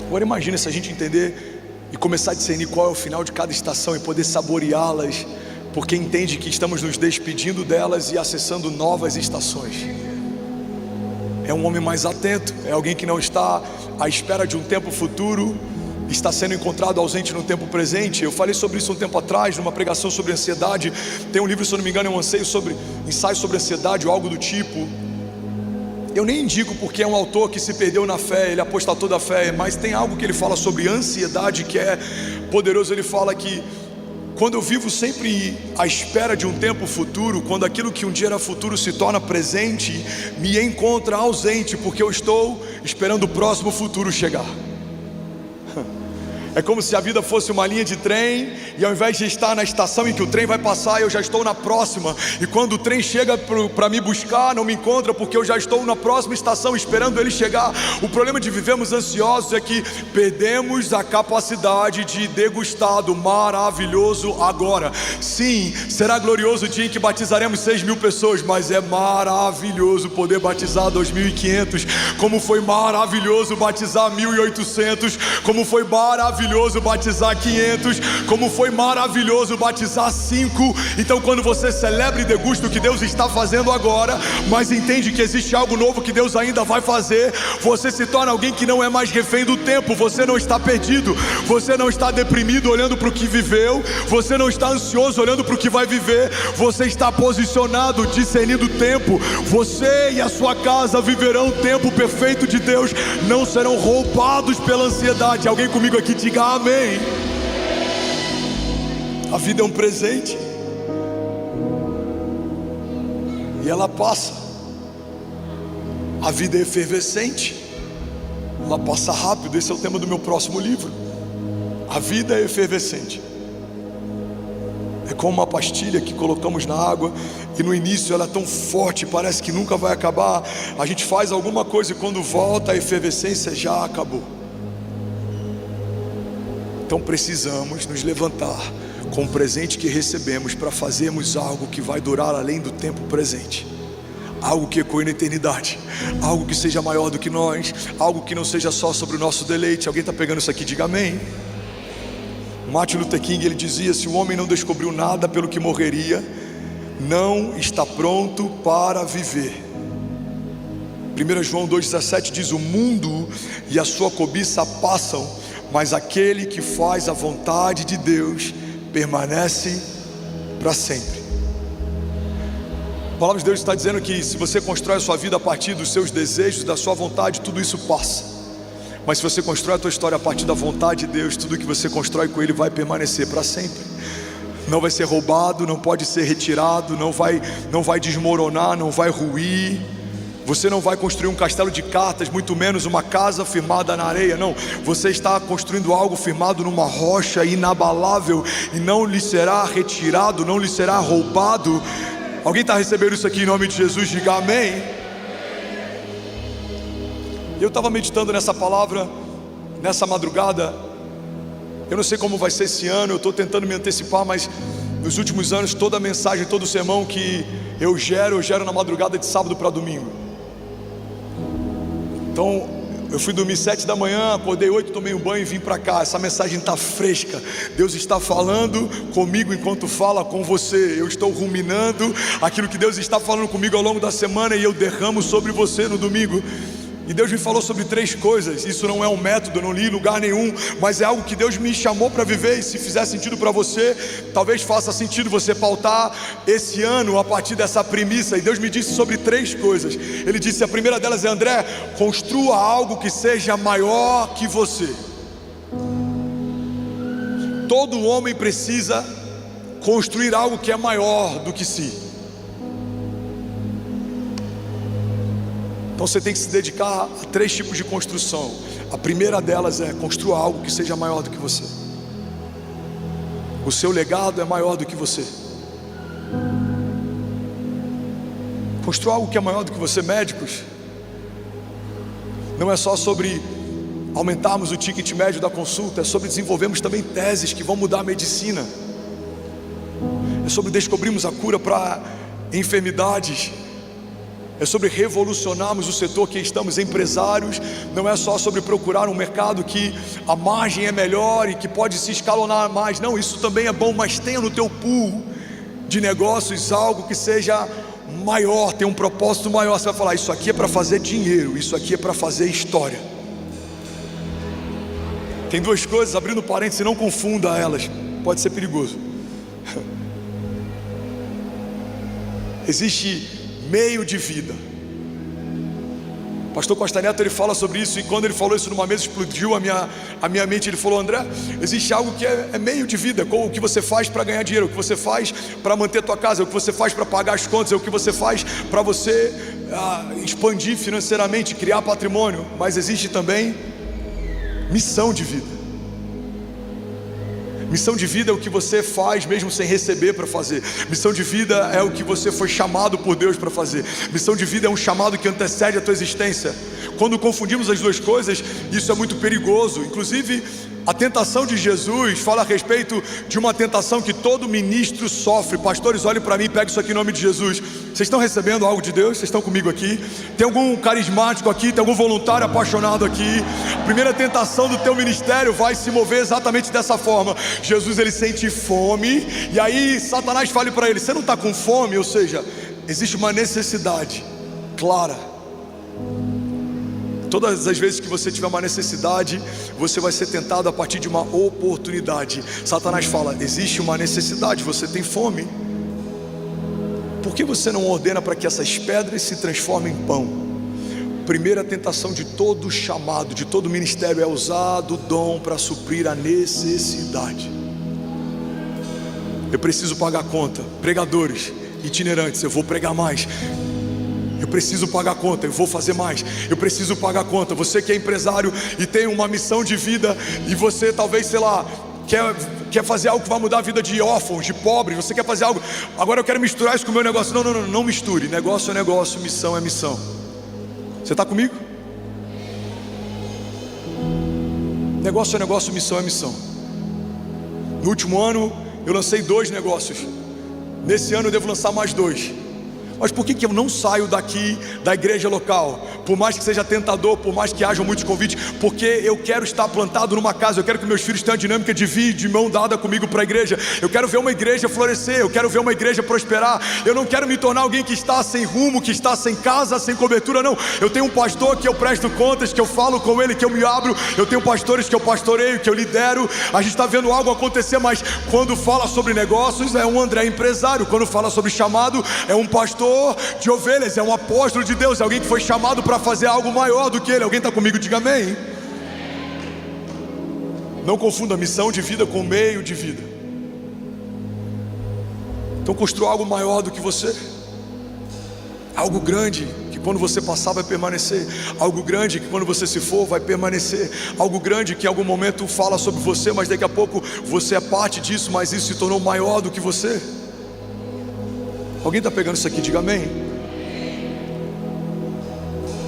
[SPEAKER 1] Agora imagina se a gente entender e começar a discernir qual é o final de cada estação e poder saboreá-las, porque entende que estamos nos despedindo delas e acessando novas estações. É um homem mais atento, é alguém que não está à espera de um tempo futuro, está sendo encontrado ausente no tempo presente. Eu falei sobre isso um tempo atrás, numa pregação sobre ansiedade. Tem um livro, se eu não me engano, é um ensaio sobre ansiedade ou algo do tipo. Eu nem indico porque é um autor que se perdeu na fé, ele apostatou da fé, mas tem algo que ele fala sobre ansiedade que é poderoso. Ele fala que Quando eu vivo sempre à espera de um tempo futuro, quando aquilo que um dia era futuro se torna presente, me encontra ausente, porque eu estou esperando o próximo futuro chegar. É como se a vida fosse uma linha de trem, e ao invés de estar na estação em que o trem vai passar, eu já estou na próxima. E quando o trem chega para me buscar, não me encontra, porque eu já estou na próxima estação esperando ele chegar. O problema de vivermos ansiosos é que perdemos a capacidade de degustar do maravilhoso agora. Sim, será glorioso o dia em que batizaremos 6.000 pessoas, mas é maravilhoso poder batizar 2.500, como foi maravilhoso batizar 1.800, como foi maravilhoso batizar 500, como foi maravilhoso batizar 5. Então quando você celebra e degusta o que Deus está fazendo agora, mas entende que existe algo novo que Deus ainda vai fazer, você se torna alguém que não é mais refém do tempo. Você não está perdido, você não está deprimido olhando para o que viveu, você não está ansioso olhando para o que vai viver, você está posicionado, discernindo o tempo. Você e a sua casa viverão o tempo perfeito de Deus, não serão roubados pela ansiedade. Alguém comigo aqui diga amém. A vida é um presente e ela passa. A vida é efervescente, ela passa rápido. Esse é o tema do meu próximo livro. A vida é efervescente. É como uma pastilha que colocamos na água e no início ela é tão forte, parece que nunca vai acabar. A gente faz alguma coisa e quando volta a efervescência já acabou. Então precisamos nos levantar com o presente que recebemos para fazermos algo que vai durar além do tempo presente, algo que ecoe na eternidade, algo que seja maior do que nós, algo que não seja só sobre o nosso deleite. Alguém está pegando isso aqui? Diga amém. Martin Luther King, ele dizia: se o homem não descobriu nada pelo que morreria, não está pronto para viver. 1 João 2,17 diz: o mundo e a sua cobiça passam, mas aquele que faz a vontade de Deus permanece para sempre. A palavra de Deus está dizendo que se você constrói a sua vida a partir dos seus desejos, da sua vontade, tudo isso passa. Mas se você constrói a tua história a partir da vontade de Deus, tudo que você constrói com Ele vai permanecer para sempre. Não vai ser roubado, não pode ser retirado, não vai desmoronar, não vai ruir. Você não vai construir um castelo de cartas, muito menos uma casa firmada na areia. Não, você está construindo algo firmado numa rocha inabalável, e não lhe será retirado, não lhe será roubado. Alguém está recebendo isso aqui em nome de Jesus? Diga amém. Eu estava meditando nessa palavra nessa madrugada. Eu não sei como vai ser esse ano, eu estou tentando me antecipar, mas nos últimos anos toda a mensagem, todo o sermão que eu gero na madrugada de sábado para domingo. Então eu fui dormir 7 da manhã, acordei 8, tomei um banho e vim para cá. Essa mensagem está fresca. Deus está falando comigo enquanto fala com você. Eu estou ruminando aquilo que Deus está falando comigo ao longo da semana, e eu derramo sobre você no domingo. E Deus me falou sobre 3 coisas. Isso não é um método, não li em lugar nenhum, mas é algo que Deus me chamou para viver. E se fizer sentido para você, talvez faça sentido você pautar esse ano a partir dessa premissa. E Deus me disse sobre 3 coisas. Ele disse: a primeira delas é: André, construa algo que seja maior que você. Todo homem precisa construir algo que é maior do que si. Então você tem que se dedicar a 3 tipos de construção. A primeira delas é: construa algo que seja maior do que você. O seu legado é maior do que você. Construa algo que é maior do que você. Médicos, não é só sobre aumentarmos o ticket médio da consulta, é sobre desenvolvermos também teses que vão mudar a medicina. É sobre descobrirmos a cura para enfermidades. É sobre revolucionarmos o setor que estamos. Empresários, não é só sobre procurar um mercado que a margem é melhor e que pode se escalonar mais. Não, isso também é bom, mas tenha no teu pool de negócios algo que seja maior, tem um propósito maior. Você vai falar: isso aqui é para fazer dinheiro, isso aqui é para fazer história. Tem 2 coisas, abrindo parênteses, não confunda elas, pode ser perigoso. Existe meio de vida Pastor Costa Neto, ele fala sobre isso, e quando ele falou isso numa mesa, explodiu a minha mente. Ele falou: André, existe algo que é meio de vida, com o que você faz para ganhar dinheiro, o que você faz para manter a tua casa, o que você faz para pagar as contas, o que você faz para você expandir financeiramente, criar patrimônio. Mas existe também missão de vida. Missão de vida é o que você faz mesmo sem receber para fazer. Missão de vida é o que você foi chamado por Deus para fazer. Missão de vida é um chamado que antecede a tua existência. Quando confundimos as duas coisas, isso é muito perigoso. Inclusive, a tentação de Jesus fala a respeito de uma tentação que todo ministro sofre. Pastores, olhem para mim e peguem isso aqui em nome de Jesus. Vocês estão recebendo algo de Deus? Vocês estão comigo aqui? Tem algum carismático aqui? Tem algum voluntário apaixonado aqui? A primeira tentação do teu ministério vai se mover exatamente dessa forma. Jesus, ele sente fome, e aí Satanás fala para ele: você não está com fome? Ou seja, existe uma necessidade clara. Todas as vezes que você tiver uma necessidade, você vai ser tentado a partir de uma oportunidade. Satanás fala: existe uma necessidade, você tem fome. Por que você não ordena para que essas pedras se transformem em pão? Primeira tentação de todo chamado, de todo ministério, é usar do dom para suprir a necessidade. Eu preciso pagar a conta. Pregadores itinerantes, eu vou pregar mais. Eu preciso pagar a conta, eu vou fazer mais. Eu preciso pagar a conta. Você que é empresário e tem uma missão de vida, e você talvez, sei lá, quer fazer algo que vai mudar a vida de órfãos, de pobres. Você quer fazer algo, agora eu quero misturar isso com o meu negócio. Não misture. Negócio é negócio, missão é missão. Você está comigo? Negócio é negócio, missão é missão. No último ano eu lancei 2 negócios. Nesse ano eu devo lançar mais 2. Mas por que eu não saio daqui da igreja local? Por mais que seja tentador, por mais que hajam muitos convites, porque eu quero estar plantado numa casa. Eu quero que meus filhos tenham a dinâmica de vir de mão dada comigo para a igreja. Eu quero ver uma igreja florescer, eu quero ver uma igreja prosperar. Eu não quero me tornar alguém que está sem rumo, que está sem casa, sem cobertura, não. Eu tenho um pastor que eu presto contas, que eu falo com ele, que eu me abro. Eu tenho pastores que eu pastoreio, que eu lidero. A gente está vendo algo acontecer, mas quando fala sobre negócios, é um André empresário. Quando fala sobre chamado, é um pastor de ovelhas, é um apóstolo de Deus, é alguém que foi chamado para fazer algo maior do que ele. Alguém está comigo? Diga amém. Não confunda missão de vida com meio de vida. Então construa algo maior do que você, algo grande que quando você passar vai permanecer, algo grande que quando você se for vai permanecer, algo grande que em algum momento fala sobre você, mas daqui a pouco você é parte disso, mas isso se tornou maior do que você. Alguém está pegando isso aqui? Diga amém.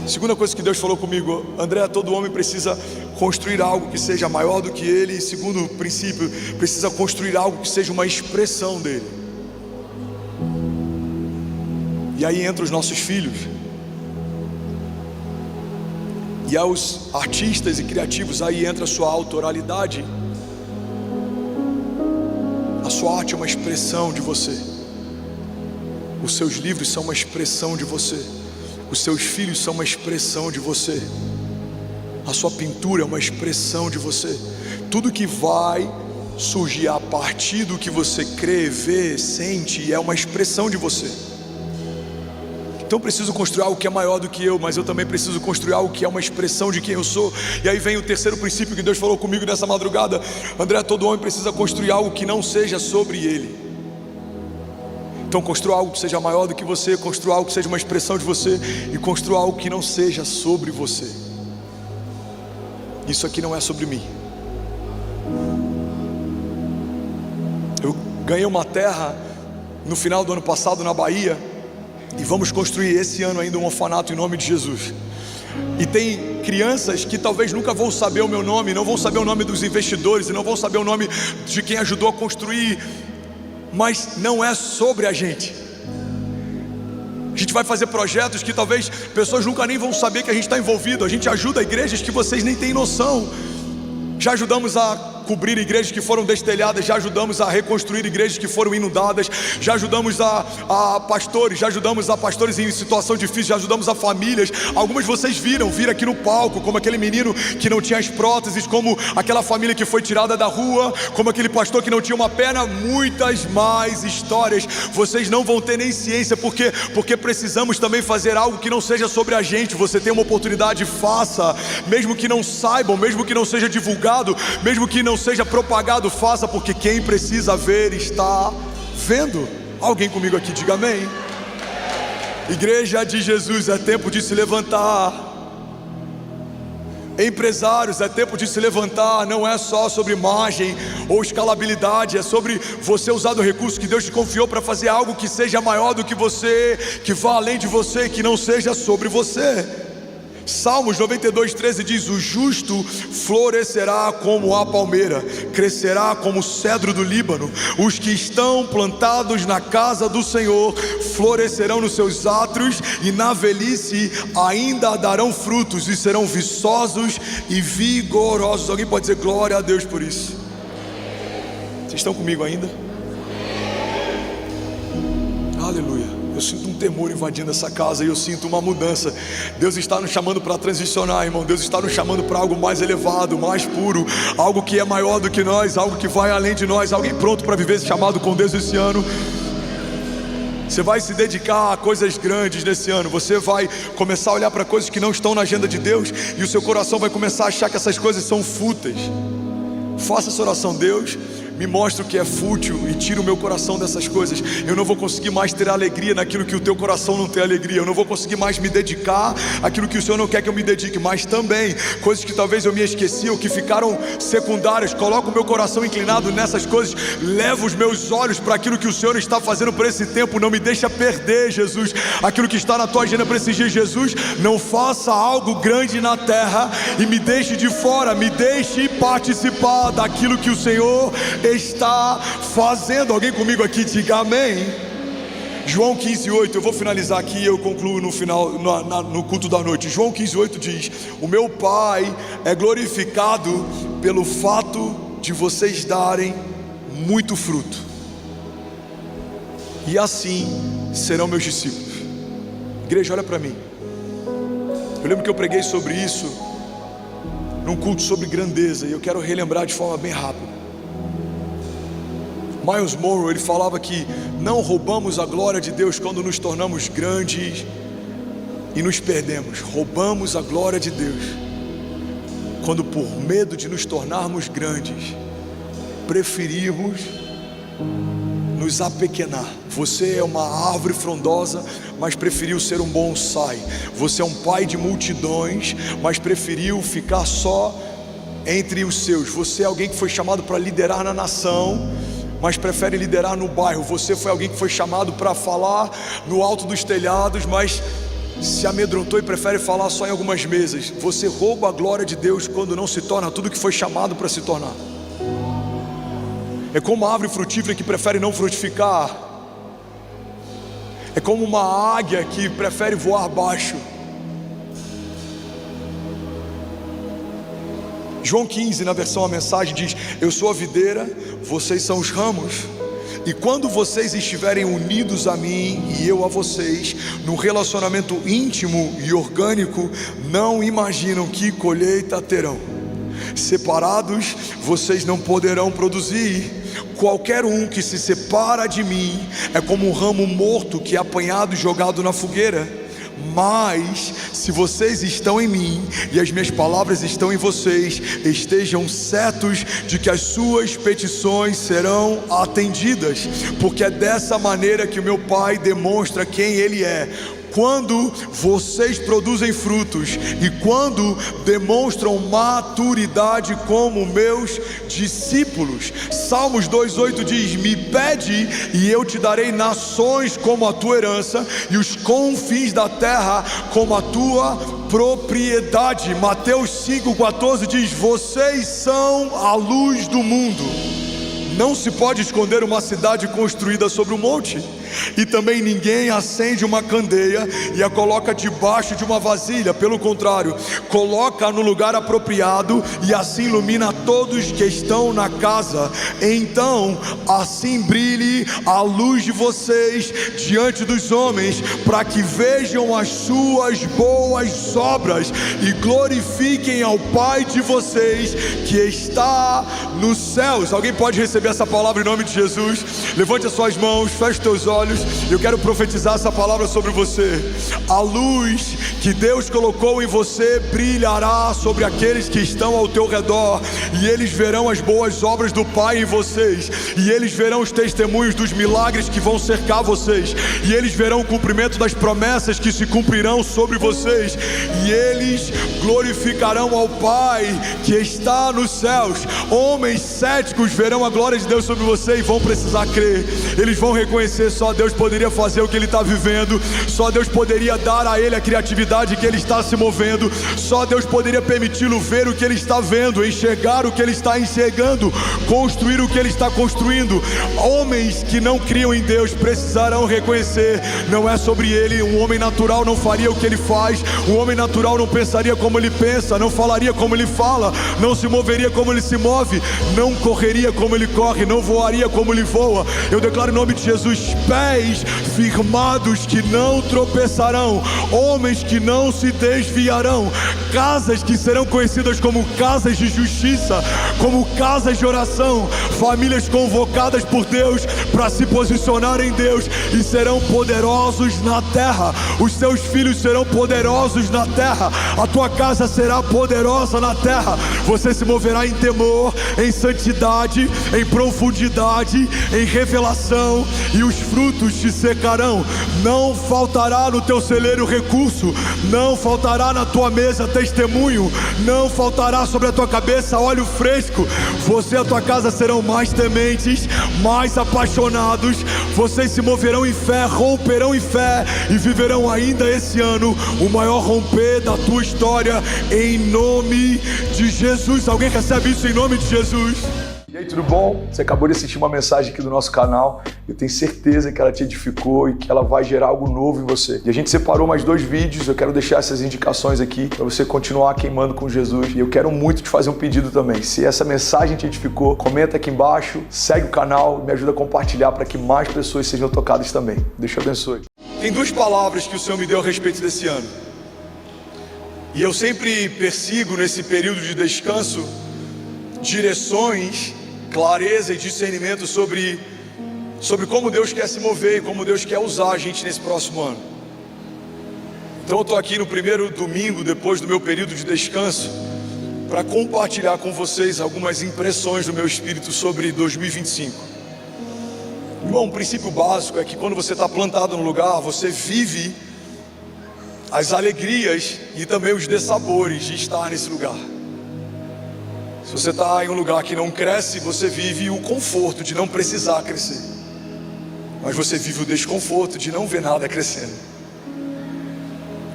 [SPEAKER 1] Segunda coisa que Deus falou comigo: André, todo homem precisa construir algo que seja maior do que ele. E segundo princípio, precisa construir algo que seja uma expressão dele. E aí entra os nossos filhos. E aos artistas e criativos, aí entra a sua autoralidade. A sua arte é uma expressão de você. Os seus livros são uma expressão de você. Os seus filhos são uma expressão de você. A sua pintura é uma expressão de você. Tudo que vai surgir a partir do que você crê, vê, sente, é uma expressão de você. Então eu preciso construir algo que é maior do que eu, mas eu também preciso construir algo que é uma expressão de quem eu sou. E aí vem o terceiro princípio que Deus falou comigo nessa madrugada: André, todo homem precisa construir algo que não seja sobre ele. Então construa algo que seja maior do que você, construa algo que seja uma expressão de você, e construa algo que não seja sobre você. Isso aqui não é sobre mim. Eu ganhei uma terra no final do ano passado na Bahia, e vamos construir esse ano ainda um orfanato em nome de Jesus. E tem crianças que talvez nunca vão saber o meu nome, não vão saber o nome dos investidores, e não vão saber o nome de quem ajudou a construir. Mas não é sobre a gente. A gente vai fazer projetos que talvez pessoas nunca nem vão saber que a gente está envolvido. A gente ajuda igrejas que vocês nem têm noção. Já ajudamos a cobrir igrejas que foram destelhadas, já ajudamos a reconstruir igrejas que foram inundadas, já ajudamos a pastores, já ajudamos a pastores em situação difícil, já ajudamos a famílias. Algumas vocês viram aqui no palco, como aquele menino que não tinha as próteses, como aquela família que foi tirada da rua, como aquele pastor que não tinha uma perna. Muitas mais histórias. Vocês não vão ter nem ciência, porque precisamos também fazer algo que não seja sobre a gente. Você tem uma oportunidade, faça, mesmo que não saibam, mesmo que não seja divulgado, mesmo que não seja propagado, faça, porque quem precisa ver está vendo. Alguém comigo aqui, diga amém. Igreja de Jesus, é tempo de se levantar. Empresários, é tempo de se levantar. Não é só sobre imagem ou escalabilidade, é sobre você usar do recurso que Deus te confiou para fazer algo que seja maior do que você, que vá além de você, que não seja sobre você. Salmos 92:13 diz: o justo florescerá como a palmeira, crescerá como o cedro do Líbano. Os que estão plantados na casa do Senhor florescerão nos seus átrios, e na velhice ainda darão frutos, e serão viçosos e vigorosos. Alguém pode dizer glória a Deus por isso? Vocês estão comigo ainda? Aleluia. Eu sinto um temor invadindo essa casa, e eu sinto uma mudança. Deus está nos chamando para transicionar, irmão. Deus está nos chamando para algo mais elevado, mais puro, algo que é maior do que nós, algo que vai além de nós. Alguém pronto para viver esse chamado com Deus esse ano? Você vai se dedicar a coisas grandes nesse ano. Você vai começar a olhar para coisas que não estão na agenda de Deus, e o seu coração vai começar a achar que essas coisas são fúteis. Faça essa oração: Deus, me mostra o que é fútil e tira o meu coração dessas coisas. Eu não vou conseguir mais ter alegria naquilo que o teu coração não tem alegria. Eu não vou conseguir mais me dedicar àquilo que o Senhor não quer que eu me dedique. Mas também coisas que talvez eu me esqueci ou que ficaram secundárias. Coloca o meu coração inclinado nessas coisas. Leva os meus olhos para aquilo que o Senhor está fazendo por esse tempo. Não me deixa perder, Jesus, aquilo que está na tua agenda para esses dias. Jesus, não faça algo grande na terra e me deixe de fora. Me deixe participar daquilo que o Senhor está fazendo. Alguém comigo aqui, diga amém. João 15:8, eu vou finalizar aqui e eu concluo no final, no culto da noite. João 15:8 diz: o meu Pai é glorificado pelo fato de vocês darem muito fruto, e assim serão meus discípulos. Igreja, olha para mim. Eu lembro que eu preguei sobre isso num culto sobre grandeza, e eu quero relembrar de forma bem rápida. Myles Munroe, ele falava que não roubamos a glória de Deus quando nos tornamos grandes e nos perdemos. Roubamos a glória de Deus quando, por medo de nos tornarmos grandes, preferimos nos apequenar. Você é uma árvore frondosa, mas preferiu ser um bonsai. Você é um pai de multidões, mas preferiu ficar só entre os seus. Você é alguém que foi chamado para liderar na nação, mas prefere liderar no bairro. Você foi alguém que foi chamado para falar no alto dos telhados, mas se amedrontou e prefere falar só em algumas mesas. Você rouba a glória de Deus quando não se torna tudo que foi chamado para se tornar. É como uma árvore frutífera que prefere não frutificar. É como uma águia que prefere voar baixo. João 15, na versão A Mensagem, diz: eu sou a videira, vocês são os ramos, e quando vocês estiverem unidos a mim e eu a vocês, num relacionamento íntimo e orgânico, não imaginam que colheita terão. Separados, vocês não poderão produzir. Qualquer um que se separa de mim é como um ramo morto que é apanhado e jogado na fogueira. Mas se vocês estão em mim e as minhas palavras estão em vocês, estejam certos de que as suas petições serão atendidas, porque é dessa maneira que o meu Pai demonstra quem Ele é. Quando vocês produzem frutos e quando demonstram maturidade como meus discípulos. Salmos 2:8 diz: me pede e eu te darei nações como a tua herança e os confins da terra como a tua propriedade. Mateus 5:14 diz: vocês são a luz do mundo. Não se pode esconder uma cidade construída sobre um monte. E também ninguém acende uma candeia e a coloca debaixo de uma vasilha. Pelo contrário, coloca no lugar apropriado, e assim ilumina todos que estão na casa. Então assim brilhe a luz de vocês diante dos homens, para que vejam as suas boas obras e glorifiquem ao Pai de vocês que está nos céus. Alguém pode receber essa palavra em nome de Jesus? Levante as suas mãos, feche os teus olhos. Eu quero profetizar essa palavra sobre você. A luz que Deus colocou em você brilhará sobre aqueles que estão ao teu redor, e eles verão as boas obras do Pai em vocês, e eles verão os testemunhos dos milagres que vão cercar vocês, e eles verão o cumprimento das promessas que se cumprirão sobre vocês, e eles glorificarão ao Pai que está nos céus. Homens céticos verão a glória de Deus sobre você e vão precisar crer. Eles vão reconhecer: só Deus poderia fazer o que ele está vivendo, só Deus poderia dar a ele a criatividade que ele está se movendo, só Deus poderia permiti-lo ver o que ele está vendo, enxergar o que ele está enxergando, construir o que ele está construindo. Homens que não criam em Deus precisarão reconhecer: não é sobre ele. Um homem natural não faria o que ele faz, um homem natural não pensaria como ele pensa, não falaria como ele fala, não se moveria como ele se move, não correria como ele corre, não voaria como ele voa. Eu declaro em nome de Jesus: pés firmados que não tropeçarão, homens que não se desviarão, casas que serão conhecidas como casas de justiça, como casas de oração, famílias convocadas por Deus para se posicionar em Deus e serão poderosos na terra. Os seus filhos serão poderosos na terra, a tua casa será poderosa na terra. Você se moverá em temor, em santidade, em profundidade, em revelação, e os frutos te secarão. Não faltará no teu celeiro recurso, não faltará na tua mesa testemunho, não faltará sobre a tua cabeça óleo fresco. Você e a tua casa serão mais tementes, mais apaixonados. Vocês se moverão em fé, romperão em fé e viverão ainda esse ano o maior romper da tua história, em nome de Jesus. Alguém recebe isso em nome de Jesus? E aí, tudo bom? Você acabou de assistir uma mensagem aqui do nosso canal. Eu tenho certeza que ela te edificou e que ela vai gerar algo novo em você. E a gente separou mais 2 vídeos. Eu quero deixar essas indicações aqui para você continuar queimando com Jesus. E eu quero muito te fazer um pedido também. Se essa mensagem te edificou, comenta aqui embaixo, segue o canal, me ajuda a compartilhar para que mais pessoas sejam tocadas também. Deus te abençoe. Tem 2 palavras que o Senhor me deu a respeito desse ano. E eu sempre persigo nesse período de descanso direções, clareza e discernimento sobre como Deus quer se mover e como Deus quer usar a gente nesse próximo ano. Então eu estou aqui no primeiro domingo depois do meu período de descanso para compartilhar com vocês algumas impressões do meu espírito sobre 2025. Bom, um princípio básico é que quando você está plantado no lugar, você vive as alegrias e também os dessabores de estar nesse lugar. Se você está em um lugar que não cresce, você vive o conforto de não precisar crescer, mas você vive o desconforto de não ver nada crescendo.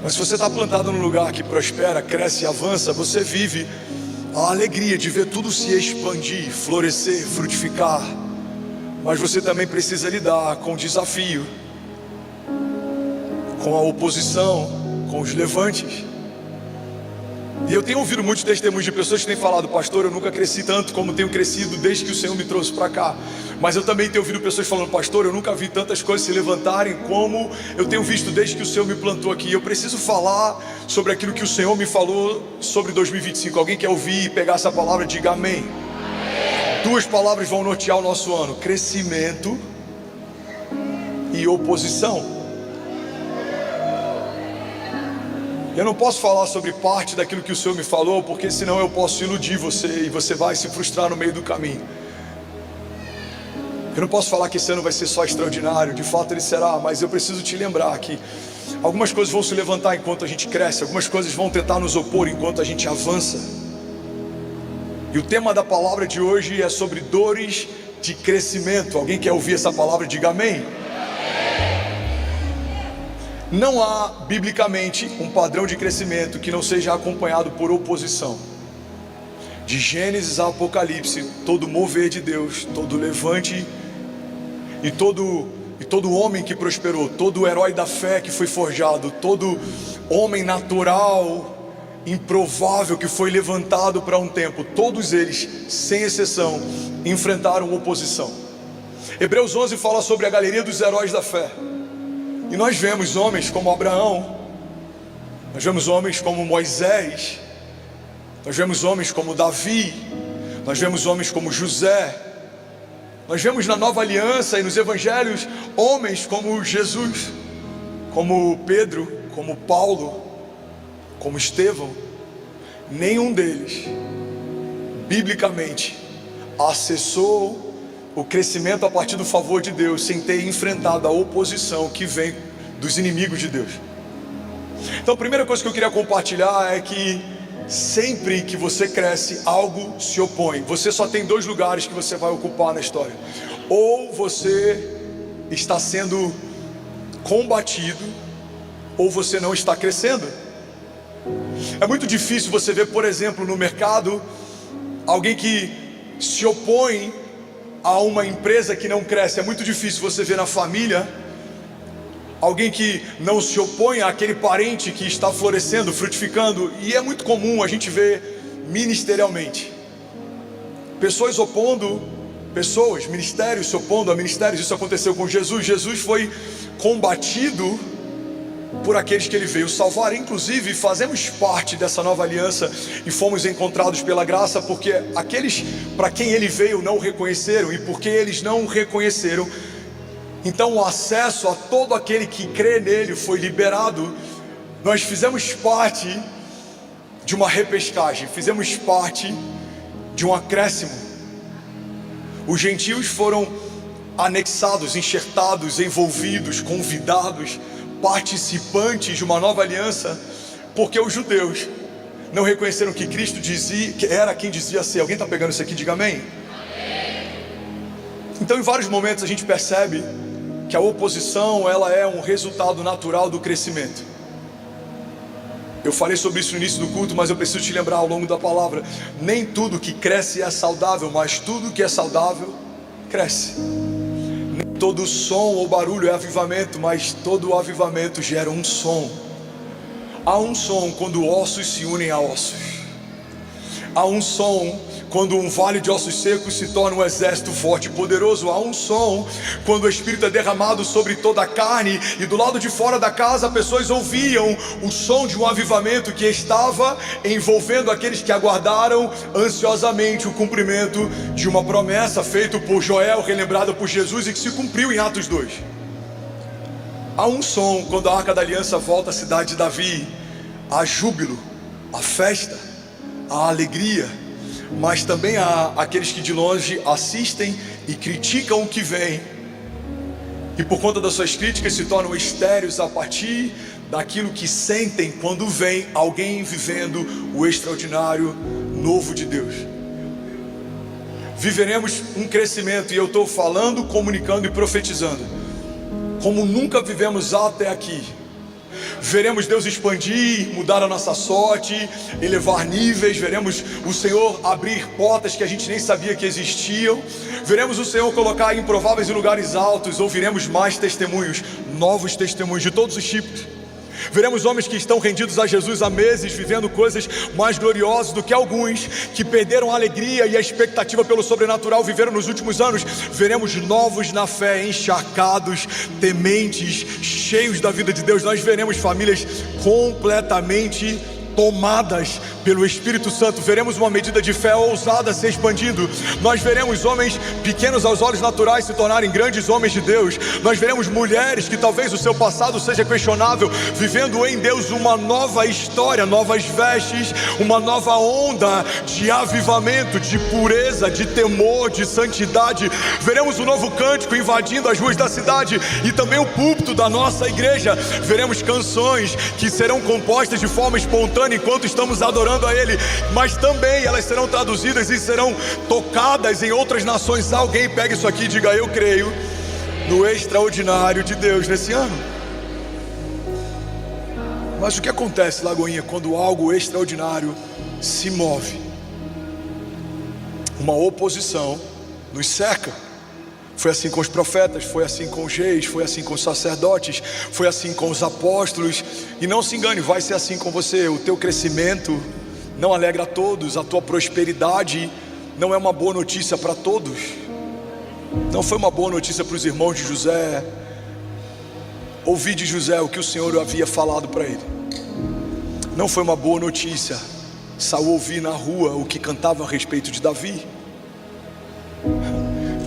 [SPEAKER 1] Mas se você está plantado num lugar que prospera, cresce e avança, você vive a alegria de ver tudo se expandir, florescer, frutificar. Mas você também precisa lidar com o desafio, com a oposição, com os levantes. E eu tenho ouvido muitos testemunhos de pessoas que têm falado: pastor, eu nunca cresci tanto como tenho crescido desde que o Senhor me trouxe para cá. Mas eu também tenho ouvido pessoas falando: pastor, eu nunca vi tantas coisas se levantarem como eu tenho visto desde que o Senhor me plantou aqui. Eu preciso falar sobre aquilo que o Senhor me falou sobre 2025. Alguém quer ouvir e pegar essa palavra? Diga amém. 2 palavras vão nortear o nosso ano: crescimento e oposição. Eu não posso falar sobre parte daquilo que o Senhor me falou, porque senão eu posso iludir você e você vai se frustrar no meio do caminho. Eu não posso falar que esse ano vai ser só extraordinário, de fato ele será, mas eu preciso te lembrar que algumas coisas vão se levantar enquanto a gente cresce, algumas coisas vão tentar nos opor enquanto a gente avança. E o tema da palavra de hoje é sobre dores de crescimento. Alguém quer ouvir essa palavra? Diga amém. Não há, biblicamente, um padrão de crescimento que não seja acompanhado por oposição. De Gênesis a Apocalipse, todo mover de Deus, todo levante e todo E todo homem que prosperou, todo herói da fé que foi forjado, todo homem natural, improvável que foi levantado para um tempo, todos eles, sem exceção, enfrentaram oposição. Hebreus 11 fala sobre a galeria dos heróis da fé. E nós vemos homens como Abraão, nós vemos homens como Moisés, nós vemos homens como Davi, nós vemos homens como José. Nós vemos na Nova Aliança e nos Evangelhos homens como Jesus, como Pedro, como Paulo, como Estevão. Nenhum deles, biblicamente, acessou o crescimento a partir do favor de Deus sem ter enfrentado a oposição que vem dos inimigos de Deus. Então a primeira coisa que eu queria compartilhar é que sempre que você cresce, algo se opõe. Você só tem dois lugares que você vai ocupar na história: ou você está sendo combatido, ou você não está crescendo. É muito difícil você ver, por exemplo, no mercado, alguém que se opõe a uma empresa que não cresce. É muito difícil você ver na família alguém que não se opõe àquele parente que está florescendo, frutificando. E é muito comum a gente ver ministerialmente pessoas opondo pessoas, ministérios se opondo a ministérios. Isso aconteceu com Jesus. Jesus foi combatido por aqueles que ele veio salvar. Inclusive fazemos parte dessa nova aliança e fomos encontrados pela graça, porque aqueles para quem ele veio não o reconheceram, e porque eles não o reconheceram, então o acesso a todo aquele que crê nele foi liberado. Nós fizemos parte de uma repescagem, fizemos parte de um acréscimo. Os gentios foram anexados, enxertados, envolvidos, convidados, participantes de uma nova aliança, porque os judeus não reconheceram que Cristo dizia, que era quem dizia ser. Alguém está pegando isso aqui? Diga amém. Então em vários momentos a gente percebe que a oposição, ela é um resultado natural do crescimento. Eu falei sobre isso no início do culto, mas eu preciso te lembrar ao longo da palavra: nem tudo que cresce é saudável, mas tudo que é saudável cresce. Nem todo som ou barulho é avivamento, mas todo avivamento gera um som. Há um som quando ossos se unem a ossos. Há um som quando um vale de ossos secos se torna um exército forte e poderoso. Há um som quando o Espírito é derramado sobre toda a carne, e do lado de fora da casa pessoas ouviam o som de um avivamento que estava envolvendo aqueles que aguardaram ansiosamente o cumprimento de uma promessa feita por Joel, relembrada por Jesus e que se cumpriu em Atos 2. Há um som quando a Arca da Aliança volta à cidade de Davi. Há júbilo, há festa, há alegria. Mas também há aqueles que de longe assistem e criticam o que vem, e por conta das suas críticas se tornam estéreis a partir daquilo que sentem quando vem alguém vivendo o extraordinário novo de Deus. Viveremos um crescimento, e eu estou falando, comunicando e profetizando como nunca vivemos até aqui. Veremos Deus expandir, mudar a nossa sorte, elevar níveis. Veremos o Senhor abrir portas que a gente nem sabia que existiam. Veremos o Senhor colocar improváveis em lugares altos. Ouviremos mais testemunhos, novos testemunhos de todos os tipos. Veremos homens que estão rendidos a Jesus há meses, vivendo coisas mais gloriosas do que alguns que perderam a alegria e a expectativa pelo sobrenatural viveram nos últimos anos. Veremos novos na fé, encharcados, tementes, cheios da vida de Deus. Nós veremos famílias completamente tomadas pelo Espírito Santo. Veremos uma medida de fé ousada se expandindo. Nós veremos homens pequenos aos olhos naturais se tornarem grandes homens de Deus. Nós veremos mulheres que talvez o seu passado seja questionável, vivendo em Deus uma nova história, novas vestes, uma nova onda de avivamento, de pureza, de temor, de santidade. Veremos um novo cântico invadindo as ruas da cidade e também o púlpito da nossa igreja. Veremos canções que serão compostas de forma espontânea enquanto estamos adorando a Ele, mas também elas serão traduzidas e serão tocadas em outras nações. Alguém pega isso aqui e diga: eu creio no extraordinário de Deus nesse ano. Mas o que acontece, Lagoinha, quando algo extraordinário se move? Uma oposição nos cerca. Foi assim com os profetas, foi assim com os reis, foi assim com os sacerdotes, foi assim com os apóstolos. E não se engane, vai ser assim com você. O teu crescimento não alegra a todos, a tua prosperidade não é uma boa notícia para todos. Não foi uma boa notícia para os irmãos de José ouvir de José o que o Senhor havia falado para ele. Não foi uma boa notícia Saul ouvir na rua o que cantavam a respeito de Davi.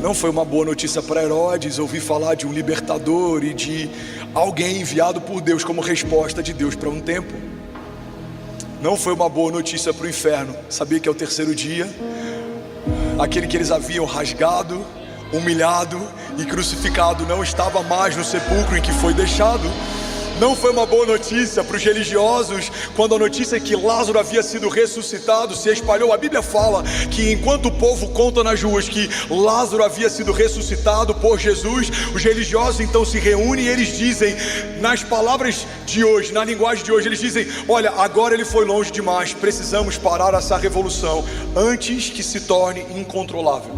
[SPEAKER 1] Não foi uma boa notícia para Herodes ouvir falar de um libertador e de alguém enviado por Deus como resposta de Deus para um tempo. Não foi uma boa notícia para o inferno saber que ao terceiro dia, aquele que eles haviam rasgado, humilhado e crucificado não estava mais no sepulcro em que foi deixado. Não foi uma boa notícia para os religiosos quando a notícia que Lázaro havia sido ressuscitado se espalhou. A Bíblia fala que enquanto o povo conta nas ruas que Lázaro havia sido ressuscitado por Jesus, os religiosos então se reúnem e eles dizem, nas palavras de hoje, na linguagem de hoje, eles dizem: olha, agora ele foi longe demais, precisamos parar essa revolução antes que se torne incontrolável.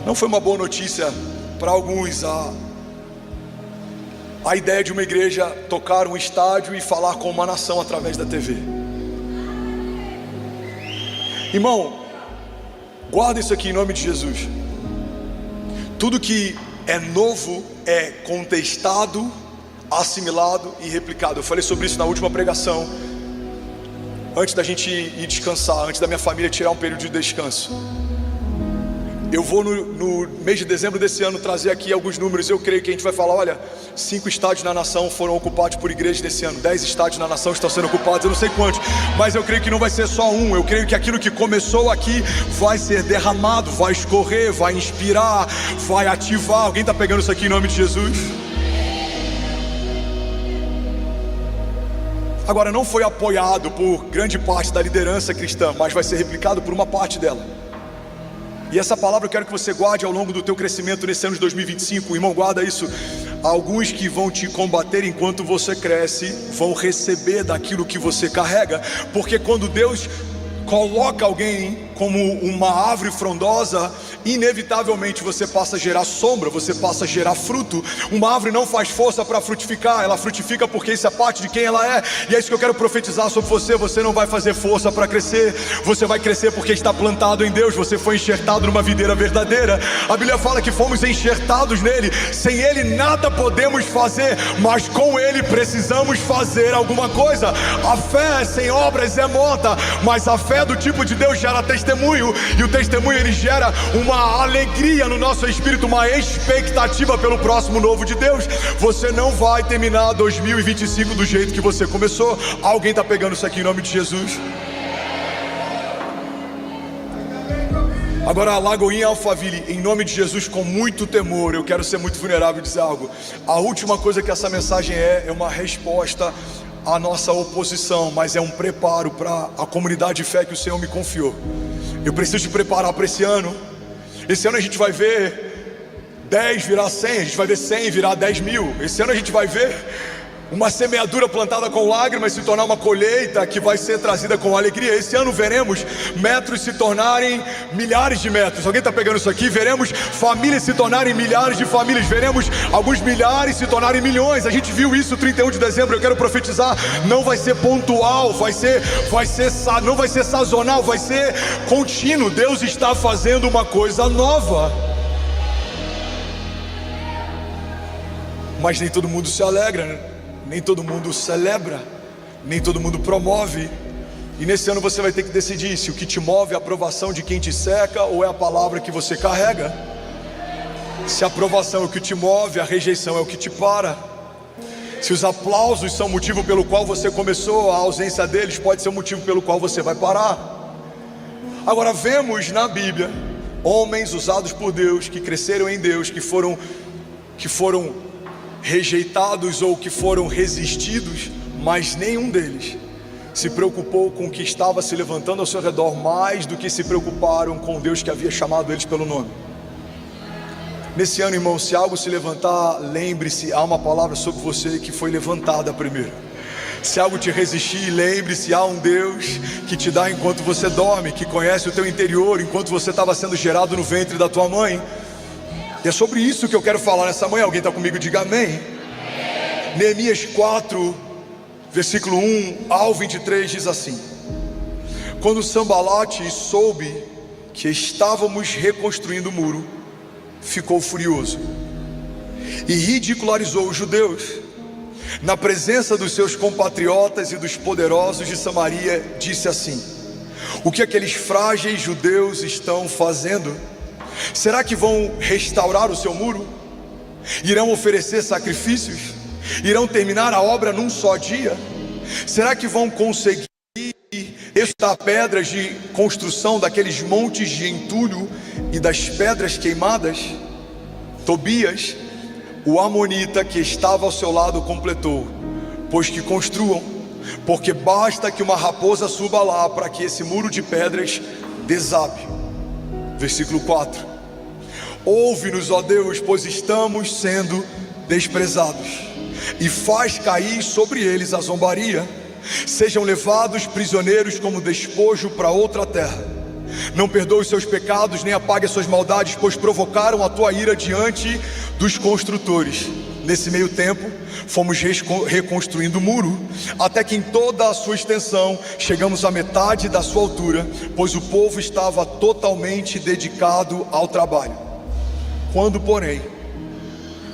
[SPEAKER 1] Não foi uma boa notícia para alguns a ideia de uma igreja tocar um estádio e falar com uma nação através da TV. Irmão, guarda isso aqui em nome de Jesus. Tudo que é novo é contestado, assimilado e replicado. Eu falei sobre isso na última pregação, antes da gente ir descansar, antes da minha família tirar um período de descanso. Eu vou no mês de dezembro desse ano trazer aqui alguns números. Eu creio que a gente vai falar, olha, 5 estádios na nação foram ocupados por igrejas desse ano, 10 estádios na nação estão sendo ocupados, eu não sei quantos, mas eu creio que não vai ser só um. Eu creio que aquilo que começou aqui vai ser derramado, vai escorrer, vai inspirar, vai ativar. Alguém está pegando isso aqui em nome de Jesus? Agora, não foi apoiado por grande parte da liderança cristã, mas vai ser replicado por uma parte dela. E essa palavra eu quero que você guarde ao longo do teu crescimento nesse ano de 2025. Irmão, guarda isso. Alguns que vão te combater enquanto você cresce vão receber daquilo que você carrega. Porque quando Deus coloca alguém como uma árvore frondosa, inevitavelmente você passa a gerar sombra, você passa a gerar fruto. Uma árvore não faz força para frutificar, ela frutifica porque isso é parte de quem ela é. E é isso que eu quero profetizar sobre você. Você não vai fazer força para crescer, você vai crescer porque está plantado em Deus. Você foi enxertado numa videira verdadeira. A Bíblia fala que fomos enxertados nele. Sem ele nada podemos fazer, mas com ele precisamos fazer alguma coisa. A fé sem obras é morta, mas a fé do tipo de Deus gera testemunho. E o testemunho ele gera uma alegria no nosso espírito, uma expectativa pelo próximo novo de Deus. Você não vai terminar 2025 do jeito que você começou. Alguém está pegando isso aqui em nome de Jesus? Agora, Lagoinha Alphaville, em nome de Jesus, com muito temor, eu quero ser muito vulnerável e dizer algo. A última coisa que essa mensagem é uma resposta à nossa oposição, mas é um preparo para a comunidade de fé que o Senhor me confiou. Eu preciso te preparar para esse ano. Esse ano a gente vai ver 10 virar 100, a gente vai ver 100 virar 10 mil. Esse ano a gente vai ver uma semeadura plantada com lágrimas se tornar uma colheita que vai ser trazida com alegria. Esse ano veremos metros se tornarem milhares de metros. Alguém está pegando isso aqui? Veremos famílias se tornarem milhares de famílias. Veremos alguns milhares se tornarem milhões. A gente viu isso 31 de dezembro. Eu quero profetizar, não vai ser pontual, não vai ser sazonal, vai ser contínuo. Deus está fazendo uma coisa nova. Mas nem todo mundo se alegra, né? Nem todo mundo celebra, nem todo mundo promove. E nesse ano você vai ter que decidir se o que te move é a aprovação de quem te cerca ou é a palavra que você carrega. Se a aprovação é o que te move, a rejeição é o que te para. Se os aplausos são o motivo pelo qual você começou, a ausência deles pode ser o motivo pelo qual você vai parar. Agora vemos na Bíblia homens usados por Deus, que cresceram em Deus, que foram rejeitados ou que foram resistidos, mas nenhum deles se preocupou com o que estava se levantando ao seu redor mais do que se preocuparam com Deus que havia chamado eles pelo nome. Nesse ano, irmão, se algo se levantar, lembre-se, há uma palavra sobre você que foi levantada primeiro. Se algo te resistir, lembre-se, há um Deus que te dá enquanto você dorme, que conhece o teu interior, enquanto você estava sendo gerado no ventre da tua mãe. E é sobre isso que eu quero falar nessa manhã. Alguém está comigo? Diga amém. Neemias 4, versículo 1 ao 23 diz assim: quando Sambalate soube que estávamos reconstruindo o muro, ficou furioso e ridicularizou os judeus na presença dos seus compatriotas e dos poderosos de Samaria. Disse assim: o que aqueles frágeis judeus estão fazendo? Será que vão restaurar o seu muro? Irão oferecer sacrifícios? Irão terminar a obra num só dia? Será que vão conseguir extrair pedras de construção daqueles montes de entulho e das pedras queimadas? Tobias, o amonita que estava ao seu lado, completou: pois que construam, porque basta que uma raposa suba lá para que esse muro de pedras desabe. Versículo 4: ouve-nos, ó Deus, pois estamos sendo desprezados, e faz cair sobre eles a zombaria. Sejam levados prisioneiros como despojo para outra terra. Não perdoe os seus pecados, nem apague as suas maldades, pois provocaram a tua ira diante dos construtores. Nesse meio tempo, fomos reconstruindo o muro, até que em toda a sua extensão chegamos à metade da sua altura, pois o povo estava totalmente dedicado ao trabalho. Quando, porém,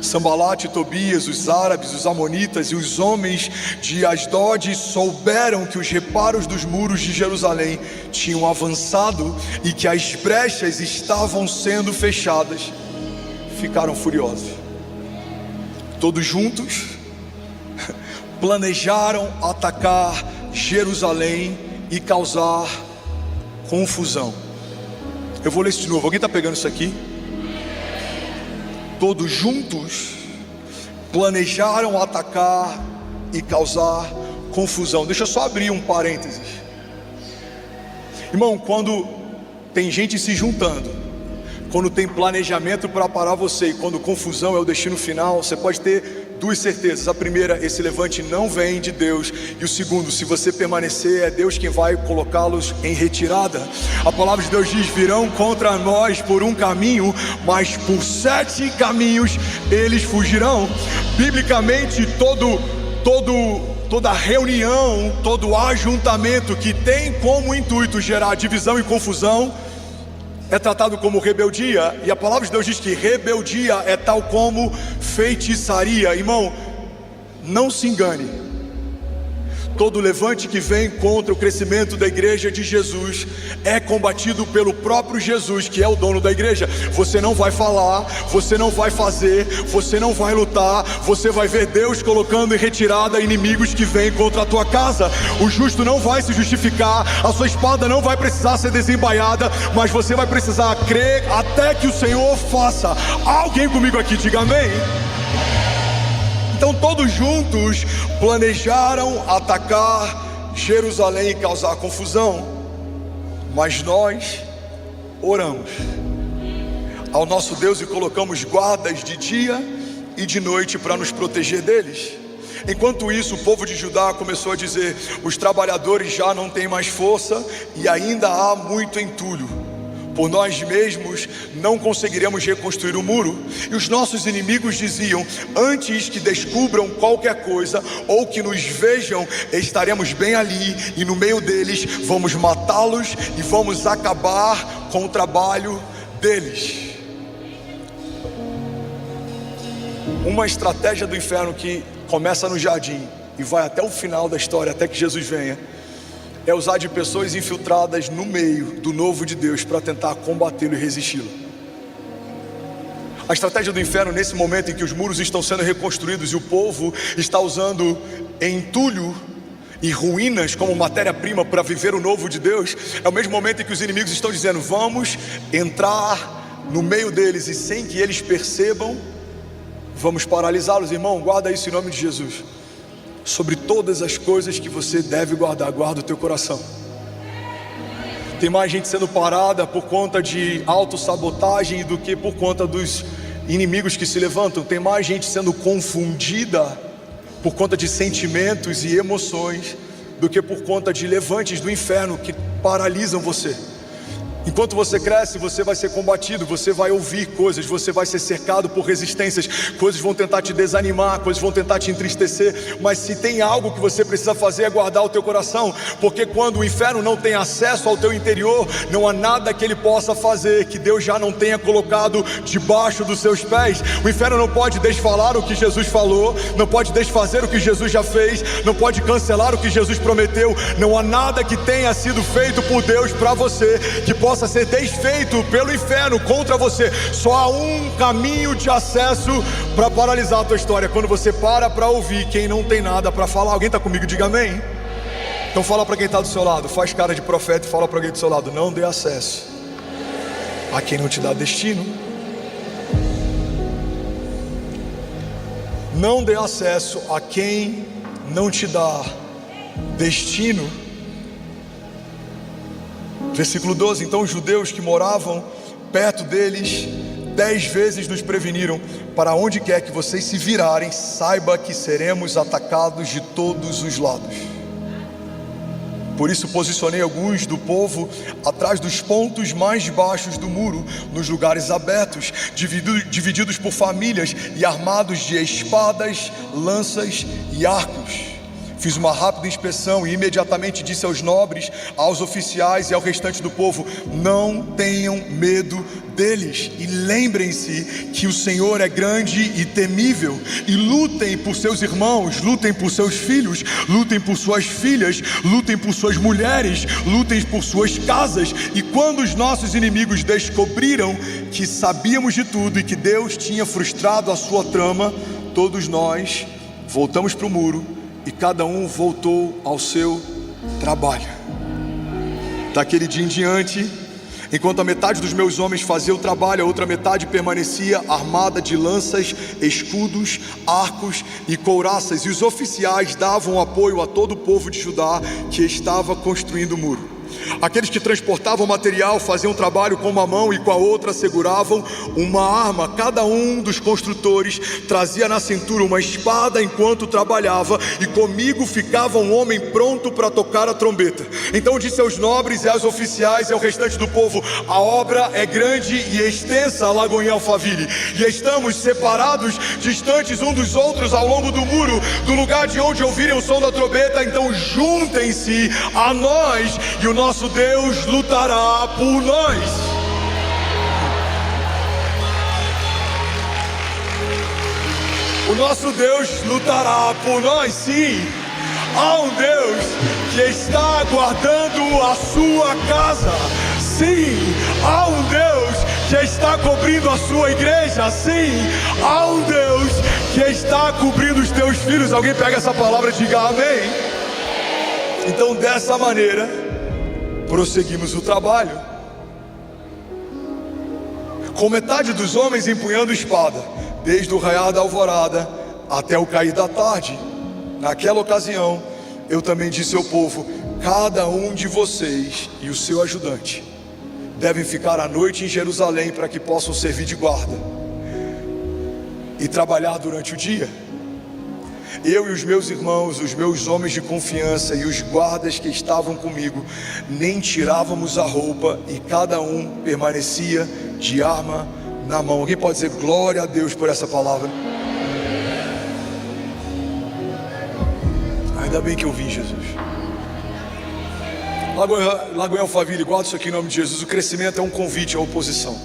[SPEAKER 1] Sambalate e Tobias, os árabes, os amonitas e os homens de Asdod souberam que os reparos dos muros de Jerusalém tinham avançado e que as brechas estavam sendo fechadas, ficaram furiosos. Todos juntos planejaram atacar Jerusalém e causar confusão. Eu vou ler isso de novo. Alguém está pegando isso aqui? Todos juntos planejaram atacar e causar confusão. Deixa eu só abrir um parênteses. Irmão, quando tem gente se juntando, quando tem planejamento para parar você, e quando confusão é o destino final, você pode ter duas certezas. A primeira, esse levante não vem de Deus. E o segundo, se você permanecer, é Deus quem vai colocá-los em retirada. A palavra de Deus diz: virão contra nós por um caminho, mas por 7 caminhos eles fugirão. Biblicamente, toda reunião, todo ajuntamento que tem como intuito gerar divisão e confusão é tratado como rebeldia. E a palavra de Deus diz que rebeldia é tal como feitiçaria. Irmão, não se engane. Todo levante que vem contra o crescimento da igreja de Jesus é combatido pelo próprio Jesus, que é o dono da igreja. Você não vai falar, você não vai fazer, você não vai lutar, você vai ver Deus colocando em retirada inimigos que vêm contra a tua casa. O justo não vai se justificar, a sua espada não vai precisar ser desembaiada, mas você vai precisar crer até que o Senhor faça. Alguém comigo aqui, diga amém. Então todos juntos planejaram atacar Jerusalém e causar confusão. Mas nós oramos ao nosso Deus e colocamos guardas de dia e de noite para nos proteger deles. Enquanto isso, o povo de Judá começou a dizer: os trabalhadores já não têm mais força e ainda há muito entulho. Por nós mesmos não conseguiremos reconstruir o muro. E os nossos inimigos diziam: antes que descubram qualquer coisa ou que nos vejam, estaremos bem ali, e no meio deles vamos matá-los e vamos acabar com o trabalho deles. Uma estratégia do inferno que começa no jardim e vai até o final da história, até que Jesus venha, é usar de pessoas infiltradas no meio do novo de Deus para tentar combatê-lo e resisti-lo. A estratégia do inferno nesse momento em que os muros estão sendo reconstruídos e o povo está usando entulho e ruínas como matéria-prima para viver o novo de Deus, é o mesmo momento em que os inimigos estão dizendo: vamos entrar no meio deles e sem que eles percebam, vamos paralisá-los. Irmão, guarda isso em nome de Jesus. Sobre todas as coisas que você deve guardar, guarda o teu coração. Tem mais gente sendo parada por conta de autossabotagem do que por conta dos inimigos que se levantam. Tem mais gente sendo confundida por conta de sentimentos e emoções do que por conta de levantes do inferno que paralisam você. Enquanto você cresce, você vai ser combatido, você vai ouvir coisas, você vai ser cercado por resistências, coisas vão tentar te desanimar, coisas vão tentar te entristecer, mas se tem algo que você precisa fazer é guardar o teu coração, porque quando o inferno não tem acesso ao teu interior, não há nada que ele possa fazer que Deus já não tenha colocado debaixo dos seus pés. O inferno não pode desfalar o que Jesus falou, não pode desfazer o que Jesus já fez, não pode cancelar o que Jesus prometeu. Não há nada que tenha sido feito por Deus para você que possa ser desfeito pelo inferno contra você. Só há um caminho de acesso para paralisar a tua história: quando você para ouvir quem não tem nada para falar. Alguém está comigo? Diga amém. Então fala para quem está do seu lado, faz cara de profeta e fala para alguém do seu lado: não dê acesso a quem não te dá destino. Não dê acesso a quem não te dá destino. Versículo 12: então os judeus que moravam perto deles 10 vezes nos preveniram: para onde quer que vocês se virarem, saiba que seremos atacados de todos os lados. Por isso posicionei alguns do povo atrás dos pontos mais baixos do muro, nos lugares abertos, divididos por famílias e armados de espadas, lanças e arcos. Fiz uma rápida inspeção e imediatamente disse aos nobres, aos oficiais e ao restante do povo: não tenham medo deles, e lembrem-se que o Senhor é grande e temível, e lutem por seus irmãos, lutem por seus filhos, lutem por suas filhas, lutem por suas mulheres, lutem por suas casas. E quando os nossos inimigos descobriram que sabíamos de tudo e que Deus tinha frustrado a sua trama, todos nós voltamos para o muro e cada um voltou ao seu trabalho. Daquele dia em diante, enquanto a metade dos meus homens fazia o trabalho, a outra metade permanecia armada de lanças, escudos, arcos e couraças, e os oficiais davam apoio a todo o povo de Judá que estava construindo o muro. Aqueles que transportavam material faziam um trabalho com uma mão e com a outra seguravam uma arma. Cada um dos construtores trazia na cintura uma espada enquanto trabalhava, e comigo ficava um homem pronto para tocar a trombeta. Então disse aos nobres e aos oficiais e ao restante do povo: a obra é grande e extensa, Lagoa em Alphaville, e estamos separados, distantes um dos outros ao longo do muro, do lugar de onde ouvirem o som da trombeta. Então juntem-se a nós, e o nosso Deus lutará por nós. O nosso Deus lutará por nós, sim. Há um Deus que está guardando a sua casa, sim. Há um Deus que está cobrindo a sua igreja, sim. Há um Deus que está cobrindo os teus filhos. Alguém pega essa palavra e diga amém. Então, dessa maneira, prosseguimos o trabalho, com metade dos homens empunhando espada, desde o raiar da alvorada até o cair da tarde. Naquela ocasião, eu também disse ao povo: cada um de vocês e o seu ajudante devem ficar à noite em Jerusalém, para que possam servir de guarda e trabalhar durante o dia. Eu e os meus irmãos, os meus homens de confiança e os guardas que estavam comigo, nem tirávamos a roupa, e cada um permanecia de arma na mão. Alguém pode dizer glória a Deus por essa palavra? Ainda bem que eu vim, Jesus. Lagoa em Alphaville, guarda isso aqui em nome de Jesus. O crescimento é um convite à oposição.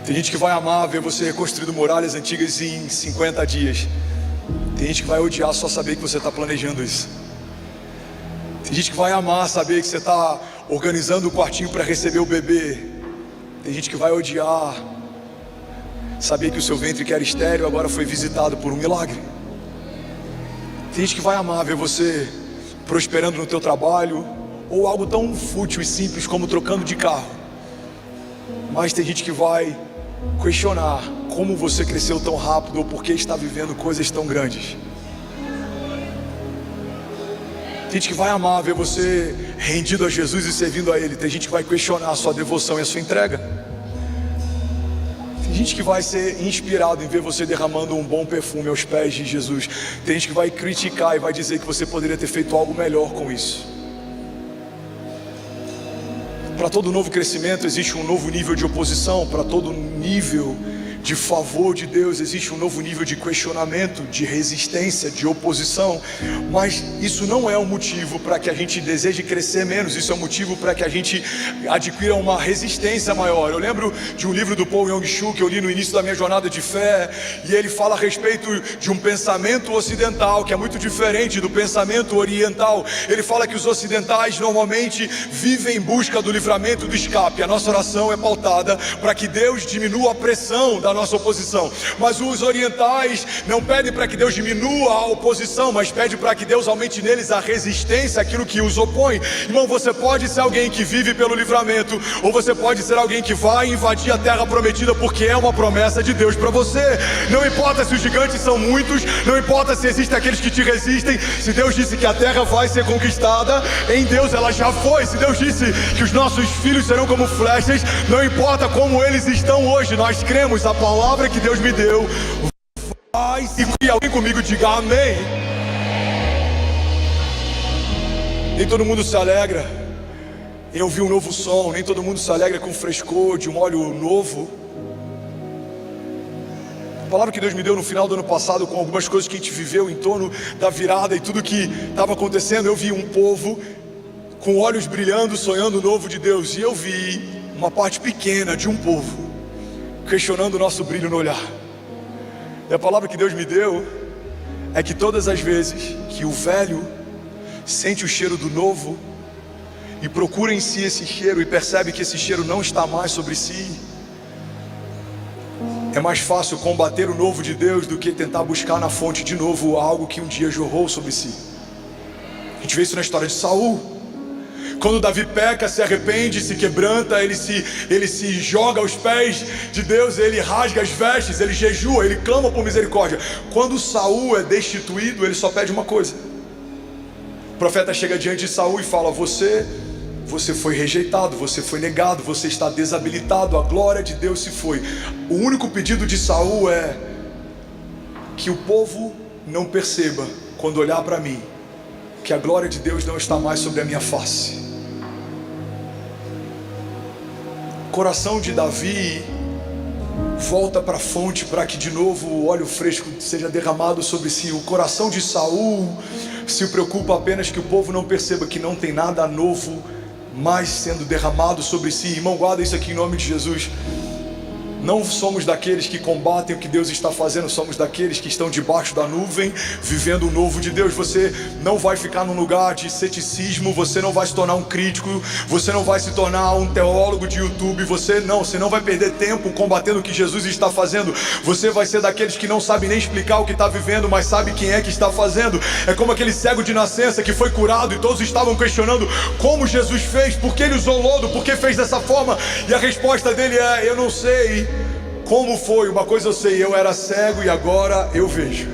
[SPEAKER 1] Tem gente que vai amar ver você reconstruindo muralhas antigas em 50 dias. Tem gente que vai odiar só saber que você está planejando isso. Tem gente que vai amar saber que você está organizando o quartinho para receber o bebê. Tem gente que vai odiar saber que o seu ventre, que era estéril, agora foi visitado por um milagre. Tem gente que vai amar ver você prosperando no teu trabalho, ou algo tão fútil e simples como trocando de carro. Mas tem gente que vai questionar como você cresceu tão rápido, ou por que está vivendo coisas tão grandes. Tem gente que vai amar ver você rendido a Jesus e servindo a Ele. Tem gente que vai questionar a sua devoção e a sua entrega. Tem Tem gente que vai ser inspirado em ver você derramando um bom perfume aos pés de Jesus. Tem gente que vai criticar e vai dizer que você poderia ter feito algo melhor com isso. Para todo novo crescimento existe um novo nível de oposição. Para todo nível de favor de Deus existe um novo nível de questionamento, de resistência, de oposição. Mas isso não é um motivo para que a gente deseje crescer menos. Isso é um motivo para que a gente adquira uma resistência maior. Eu lembro de um livro do Paul Yong-Soo que eu li no início da minha jornada de fé, e ele fala a respeito de um pensamento ocidental que é muito diferente do pensamento oriental. Ele fala que os ocidentais normalmente vivem em busca do livramento, do escape. A nossa oração é pautada para que Deus diminua a pressão da nossa oposição. Mas os orientais não pedem para que Deus diminua a oposição, mas pedem para que Deus aumente neles a resistência àquilo que os opõe. Irmão, você pode ser alguém que vive pelo livramento, ou você pode ser alguém que vai invadir a terra prometida, porque é uma promessa de Deus para você. Não importa se os gigantes são muitos, não importa se existem aqueles que te resistem. Se Deus disse que a terra vai ser conquistada, em Deus ela já foi. Se Deus disse que os nossos filhos serão como flechas, não importa como eles estão hoje, nós cremos. A palavra que Deus me deu vai se cumprir. Alguém comigo diga amém. Nem todo mundo se alegra em ouvir um novo som, nem todo mundo se alegra com o frescor de um óleo novo. A palavra que Deus me deu no final do ano passado, com algumas coisas que a gente viveu em torno da virada e tudo que estava acontecendo, eu vi um povo com olhos brilhando, sonhando o novo de Deus. E eu vi uma parte pequena de um povo questionando o nosso brilho no olhar. E a palavra que Deus me deu é que todas as vezes que o velho sente o cheiro do novo e procura em si esse cheiro e percebe que esse cheiro não está mais sobre si, é mais fácil combater o novo de Deus do que tentar buscar na fonte de novo algo que um dia jorrou sobre si. A gente vê isso na história de Saul. Quando Davi peca, se arrepende, se quebranta, ele se joga aos pés de Deus, ele rasga as vestes, ele jejua, ele clama por misericórdia. Quando Saul é destituído, ele só pede uma coisa. O profeta chega diante de Saul e fala: você foi rejeitado, você foi negado, você está desabilitado, a glória de Deus se foi. O único pedido de Saul é que o povo não perceba, quando olhar para mim, que a glória de Deus não está mais sobre a minha face. O coração de Davi volta para a fonte para que de novo o óleo fresco seja derramado sobre si. O coração de Saul se preocupa apenas que o povo não perceba que não tem nada novo mais sendo derramado sobre si. Irmão, guarda isso aqui em nome de Jesus. Não somos daqueles que combatem o que Deus está fazendo, somos daqueles que estão debaixo da nuvem, vivendo o novo de Deus. Você não vai ficar num lugar de ceticismo, você não vai se tornar um crítico, você não vai se tornar um teólogo de YouTube, você não vai perder tempo combatendo o que Jesus está fazendo. Você vai ser daqueles que não sabe nem explicar o que está vivendo, mas sabe quem é que está fazendo. É como aquele cego de nascença que foi curado e todos estavam questionando como Jesus fez, por que ele usou lodo, por que fez dessa forma, e a resposta dele é: eu não sei como foi, uma coisa eu sei, eu era cego e agora eu vejo.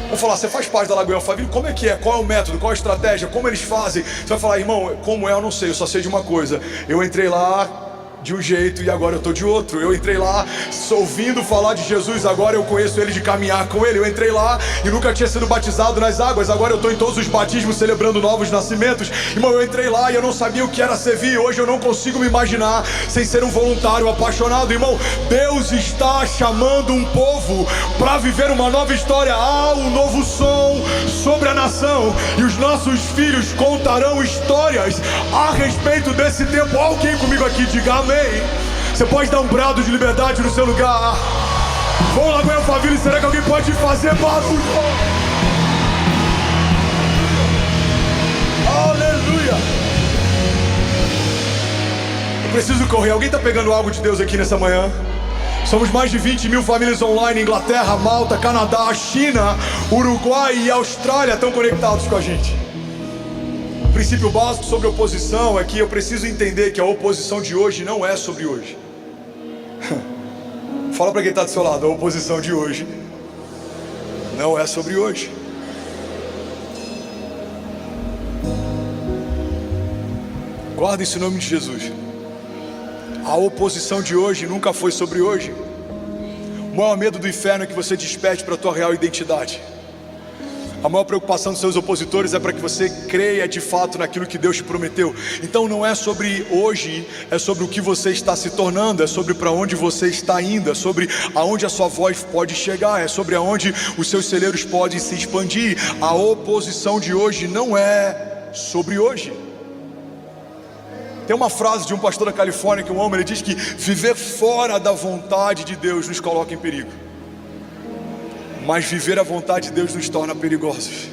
[SPEAKER 1] Vou falar: você faz parte da Lagoinha Alphaville, como é que é? Qual é o método? Qual é a estratégia? Como eles fazem? Você vai falar: irmão, como é? Eu não sei, eu só sei de uma coisa. Eu entrei lá de um jeito e agora eu estou de outro. Eu entrei lá ouvindo falar de Jesus, agora eu conheço ele de caminhar com ele. Eu entrei lá e nunca tinha sido batizado nas águas, agora eu estou em todos os batismos celebrando novos nascimentos. Irmão, eu entrei lá e eu não sabia o que era servir. Hoje eu não consigo me imaginar sem ser um voluntário apaixonado. Irmão, Deus está chamando um povo para viver uma nova história. Há um novo som sobre a nação e os nossos filhos contarão histórias a respeito desse tempo. Alguém comigo aqui diga amém. Você pode dar um brado de liberdade no seu lugar. Vamos lá, Lagoinha Alphaville, será que alguém pode fazer barulho? Aleluia. Eu preciso correr. Alguém está pegando algo de Deus aqui nessa manhã? Somos mais de 20 mil famílias online. Inglaterra, Malta, Canadá, China, Uruguai e Austrália estão conectados com a gente. O princípio básico sobre oposição é que eu preciso entender que a oposição de hoje não é sobre hoje. Fala para quem está do seu lado: a oposição de hoje não é sobre hoje. Guarda isso em nome de Jesus. A oposição de hoje nunca foi sobre hoje. O maior medo do inferno é que você desperte para a tua real identidade. A maior preocupação dos seus opositores é para que você creia de fato naquilo que Deus te prometeu. Então não é sobre hoje, é sobre o que você está se tornando, é sobre para onde você está indo, é sobre aonde a sua voz pode chegar, é sobre aonde os seus celeiros podem se expandir. A oposição de hoje não é sobre hoje. Tem uma frase de um pastor da Califórnia, que é um homem, ele diz que viver fora da vontade de Deus nos coloca em perigo, mas viver a vontade de Deus nos torna perigosos.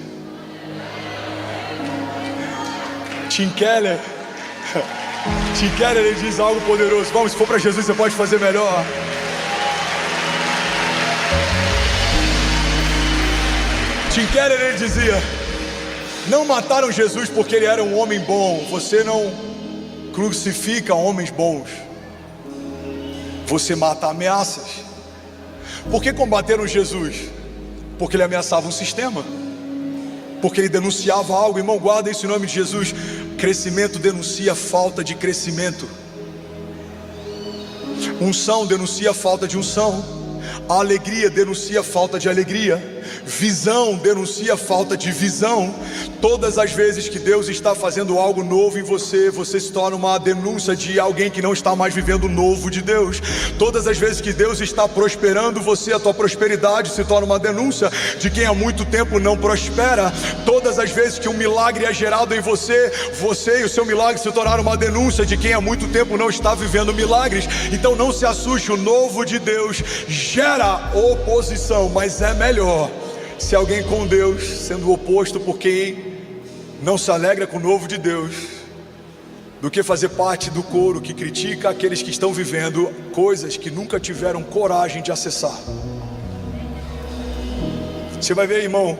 [SPEAKER 1] Tim Keller ele diz algo poderoso. Vamos, se for para Jesus você pode fazer melhor. Tim Keller ele dizia: não mataram Jesus porque ele era um homem bom. Você não crucifica homens bons, você mata ameaças. Por que combateram Jesus? Porque ele ameaçava um sistema, porque ele denunciava algo. Irmão, guarda isso em nome de Jesus. Crescimento denuncia falta de crescimento. Unção denuncia falta de unção. A alegria denuncia falta de alegria. Visão denuncia falta de visão. Todas as vezes que Deus está fazendo algo novo em você, você se torna uma denúncia de alguém que não está mais vivendo o novo de Deus. Todas as vezes que Deus está prosperando você, a tua prosperidade se torna uma denúncia de quem há muito tempo não prospera. Todas as vezes que um milagre é gerado em você, você e o seu milagre se tornaram uma denúncia de quem há muito tempo não está vivendo milagres. Então não se assuste, o novo de Deus gera oposição, mas é melhor se alguém com Deus sendo oposto por quem não se alegra com o novo de Deus, do que fazer parte do coro que critica aqueles que estão vivendo coisas que nunca tiveram coragem de acessar. Você vai ver, irmão,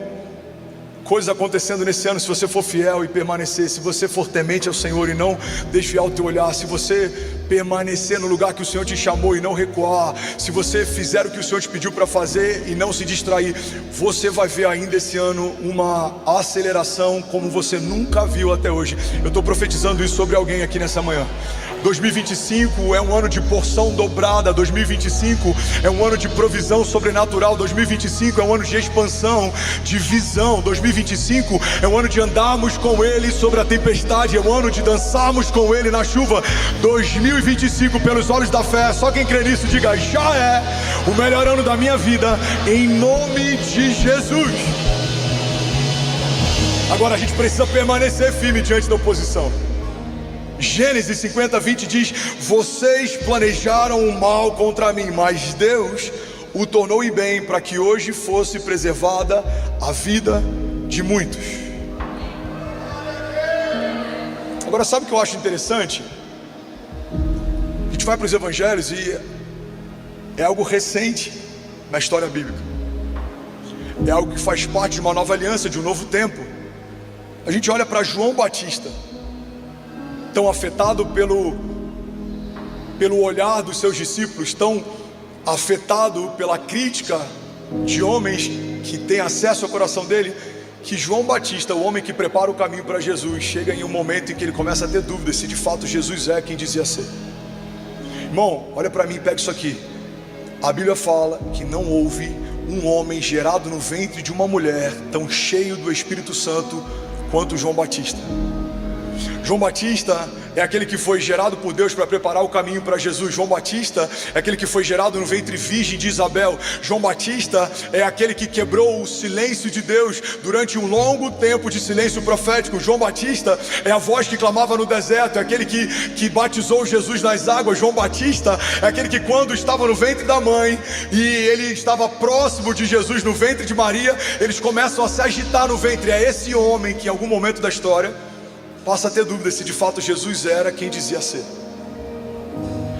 [SPEAKER 1] coisas acontecendo nesse ano, se você for fiel e permanecer, se você for temente ao Senhor e não desviar o teu olhar, se você permanecer no lugar que o Senhor te chamou e não recuar, se você fizer o que o Senhor te pediu para fazer e não se distrair, você vai ver ainda esse ano uma aceleração como você nunca viu até hoje. Eu estou profetizando isso sobre alguém aqui nessa manhã. 2025 é um ano de porção dobrada. 2025 é um ano de provisão sobrenatural. 2025 é um ano de expansão, de visão. 2025 é um ano de andarmos com Ele sobre a tempestade. É um ano de dançarmos com Ele na chuva. 2025, pelos olhos da fé, só quem crê nisso diga: já é o melhor ano da minha vida, em nome de Jesus. Agora a gente precisa permanecer firme diante da oposição. Gênesis 50:20 diz: vocês planejaram o mal contra mim, mas Deus o tornou em bem, para que hoje fosse preservada a vida de muitos. Agora, sabe o que eu acho interessante? A gente vai para os evangelhos e é algo recente na história bíblica. É algo que faz parte de uma nova aliança, de um novo tempo. A gente olha para João Batista, tão afetado pelo olhar dos seus discípulos, tão afetado pela crítica de homens que têm acesso ao coração dele, que João Batista, o homem que prepara o caminho para Jesus, chega em um momento em que ele começa a ter dúvidas se de fato Jesus é quem dizia ser. Irmão, olha para mim e pega isso aqui. A Bíblia fala que não houve um homem gerado no ventre de uma mulher tão cheio do Espírito Santo quanto João Batista. João Batista é aquele que foi gerado por Deus para preparar o caminho para Jesus. João Batista é aquele que foi gerado no ventre virgem de Isabel. João Batista é aquele que quebrou o silêncio de Deus durante um longo tempo de silêncio profético. João Batista é a voz que clamava no deserto, é aquele que batizou Jesus nas águas. João Batista é aquele que, quando estava no ventre da mãe e ele estava próximo de Jesus no ventre de Maria, eles começam a se agitar no ventre. É esse homem que em algum momento da história passa a ter dúvida se de fato Jesus era quem dizia ser.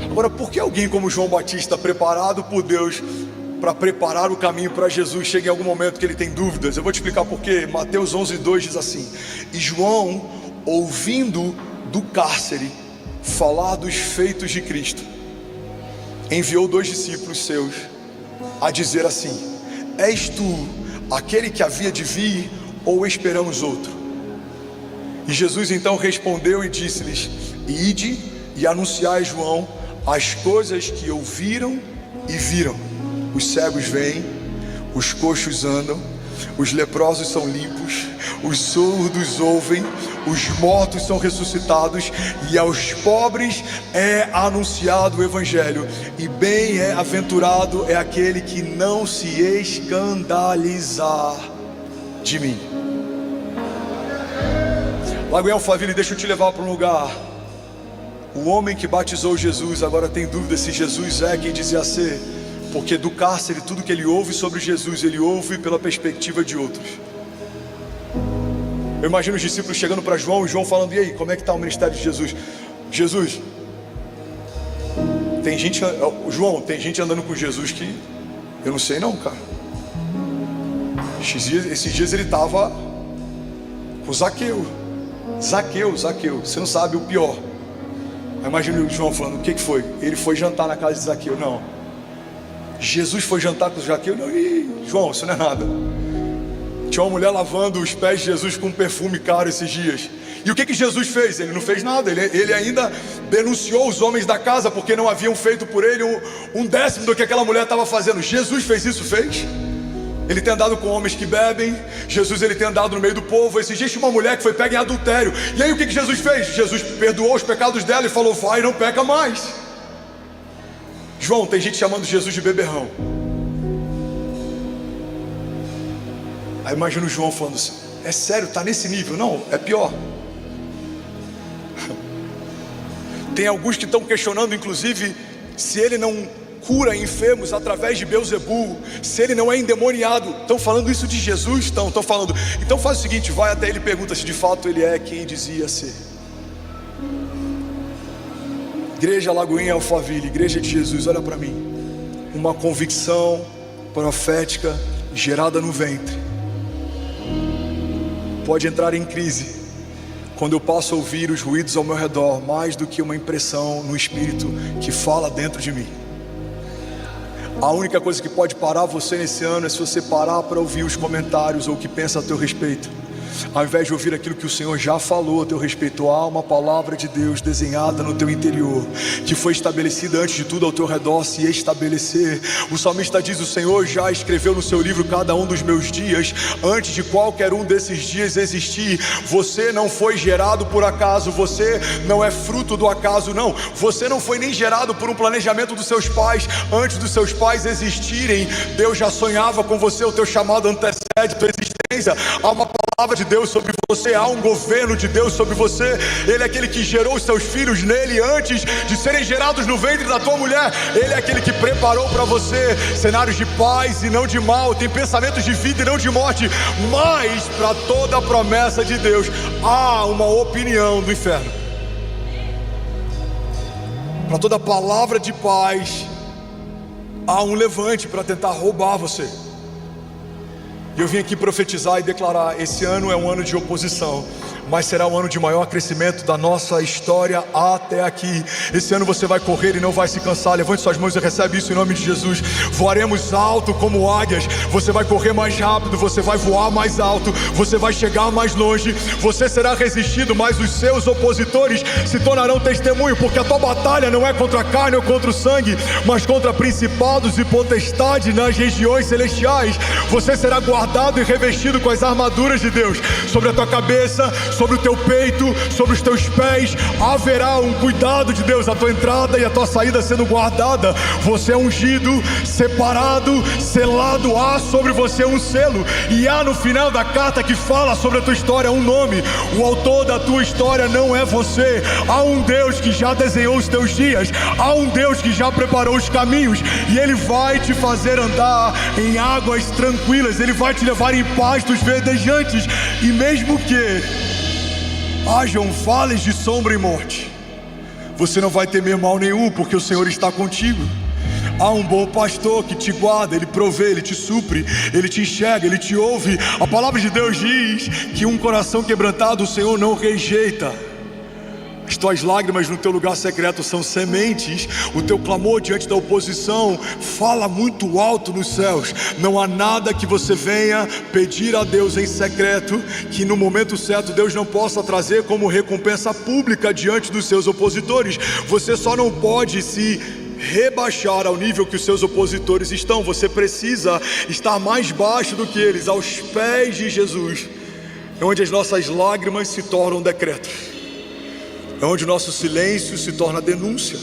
[SPEAKER 1] Agora, por que alguém como João Batista, preparado por Deus para preparar o caminho para Jesus, chega em algum momento que ele tem dúvidas? Eu vou te explicar por quê. Mateus 11:2 diz assim: e João, ouvindo do cárcere falar dos feitos de Cristo, enviou 2 discípulos seus a dizer assim: és tu aquele que havia de vir, ou esperamos outro? E Jesus então respondeu e disse-lhes: ide e anunciai a João as coisas que ouviram e viram. Os cegos veem, os coxos andam, os leprosos são limpos, os surdos ouvem, os mortos são ressuscitados, e aos pobres é anunciado o Evangelho. E bem-aventurado é aquele que não se escandalizar de mim. Lagoinha Alphaville, deixa eu te levar para um lugar. O homem que batizou Jesus agora tem dúvida se Jesus é quem dizia ser, porque do cárcere tudo que ele ouve sobre Jesus, ele ouve pela perspectiva de outros. Eu imagino os discípulos chegando para João, e João falando: e aí, como é que está o ministério de Jesus? Jesus, tem gente, João, tem gente andando com Jesus que eu não sei não, cara. Esses dias ele estava com Zaqueu, você não sabe o pior. Imagina o João falando: o que foi? Ele foi jantar na casa de Zaqueu. Não, Jesus foi jantar com Zaqueu. Não, João, isso não é nada. Tinha uma mulher lavando os pés de Jesus com um perfume caro esses dias. E o que Jesus fez? Ele não fez nada. Ele ainda denunciou os homens da casa porque não haviam feito por ele um décimo do que aquela mulher estava fazendo. Jesus fez isso? Fez. Ele tem andado com homens que bebem. Jesus, ele tem andado no meio do povo. Esses dias tinha uma mulher que foi pega em adultério. E aí o que Jesus fez? Jesus perdoou os pecados dela e falou: vai, não peca mais. João, tem gente chamando Jesus de beberrão. Aí imagina o João falando assim: é sério, está nesse nível? Não, é pior. Tem alguns que estão questionando, inclusive, se ele não cura enfermos através de Beelzebul, se ele não é endemoniado. Estão falando isso de Jesus? Estão falando. Então faz o seguinte, vai até ele e pergunta se de fato ele é quem dizia ser. Igreja Lagoinha Alphaville, Igreja de Jesus, olha para mim. Uma convicção profética gerada no ventre pode entrar em crise quando eu passo a ouvir os ruídos ao meu redor, mais do que uma impressão no espírito que fala dentro de mim. A única coisa que pode parar você nesse ano é se você parar para ouvir os comentários ou o que pensa a teu respeito, ao invés de ouvir aquilo que o Senhor já falou a teu respeito. Há uma palavra de Deus desenhada no teu interior, que foi estabelecida antes de tudo ao teu redor se estabelecer. O salmista diz: o Senhor já escreveu no seu livro cada um dos meus dias, antes de qualquer um desses dias existir. Você não foi gerado por acaso, você não é fruto do acaso, não. Você não foi nem gerado por um planejamento dos seus pais. Antes dos seus pais existirem, Deus já sonhava com você, o teu chamado antecede a tua existência. Há uma palavra de Deus sobre você, há um governo de Deus sobre você. Ele é aquele que gerou os seus filhos nele antes de serem gerados no ventre da tua mulher. Ele é aquele que preparou para você cenários de paz e não de mal, tem pensamentos de vida e não de morte. Mas para toda a promessa de Deus há uma opinião do inferno. Para toda palavra de paz há um levante para tentar roubar você. E eu vim aqui profetizar e declarar: esse ano é um ano de oposição, mas será um ano de maior crescimento da nossa história até aqui. Esse ano você vai correr e não vai se cansar. Levante suas mãos e recebe isso em nome de Jesus. Voaremos alto como águias. Você vai correr mais rápido, você vai voar mais alto, você vai chegar mais longe. Você será resistido, mas os seus opositores se tornarão testemunho, porque a tua batalha não é contra a carne ou contra o sangue, mas contra principados e potestades nas regiões celestiais. Você será guardado e revestido com as armaduras de Deus sobre a tua cabeça, sobre o teu peito, sobre os teus pés. Haverá um cuidado de Deus, a tua entrada e a tua saída sendo guardada. Você é ungido, separado, selado. Há sobre você um selo, e há no final da carta que fala sobre a tua história um nome. O autor da tua história não é você. Há um Deus que já desenhou os teus dias, há um Deus que já preparou os caminhos, e Ele vai te fazer andar em águas tranquilas. Ele vai te levar em paz dos verdejantes. E mesmo que hajam vales de sombra e morte, você não vai temer mal nenhum, porque o Senhor está contigo. Há um bom pastor que te guarda, Ele provê, Ele te supre, Ele te enxerga, Ele te ouve. A palavra de Deus diz que um coração quebrantado o Senhor não rejeita. As tuas lágrimas no teu lugar secreto são sementes. O teu clamor diante da oposição fala muito alto nos céus. Não há nada que você venha pedir a Deus em secreto que no momento certo Deus não possa trazer como recompensa pública diante dos seus opositores. Você só não pode se rebaixar ao nível que os seus opositores estão. Você precisa estar mais baixo do que eles, aos pés de Jesus. É onde as nossas lágrimas se tornam decretos. É onde o nosso silêncio se torna denúncia.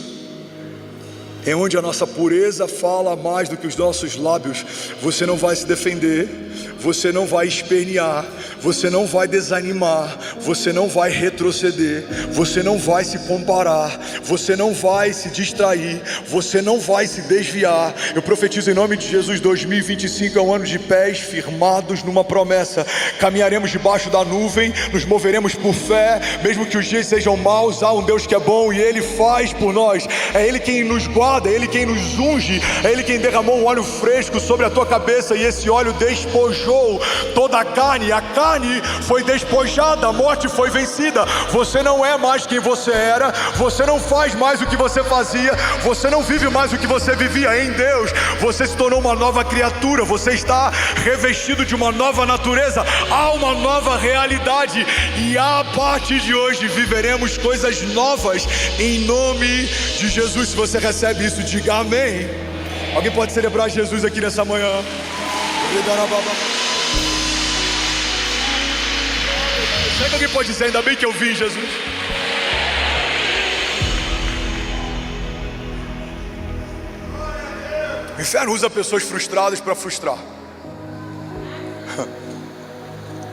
[SPEAKER 1] É onde a nossa pureza fala mais do que os nossos lábios. Você não vai se defender, você não vai espernear, você não vai desanimar, você não vai retroceder, você não vai se comparar, você não vai se distrair, você não vai se desviar. Eu profetizo em nome de Jesus, 2025 é um ano de pés firmados numa promessa. Caminharemos debaixo da nuvem, nos moveremos por fé, mesmo que os dias sejam maus. Há um Deus que é bom e Ele faz por nós. É Ele quem nos guarda, é Ele quem nos unge, é Ele quem derramou um óleo fresco sobre a tua cabeça, e esse óleo despojou toda a carne foi despojada, a morte foi vencida. Você não é mais quem você era, você não faz mais o que você fazia, você não vive mais o que você vivia. Em Deus você se tornou uma nova criatura, você está revestido de uma nova natureza, há uma nova realidade, e a partir de hoje viveremos coisas novas em nome de Jesus. Se você recebe isso, diga amém. Alguém pode celebrar Jesus aqui nessa manhã? Será que alguém pode dizer, ainda bem que eu vim, Jesus? O inferno usa pessoas frustradas para frustrar.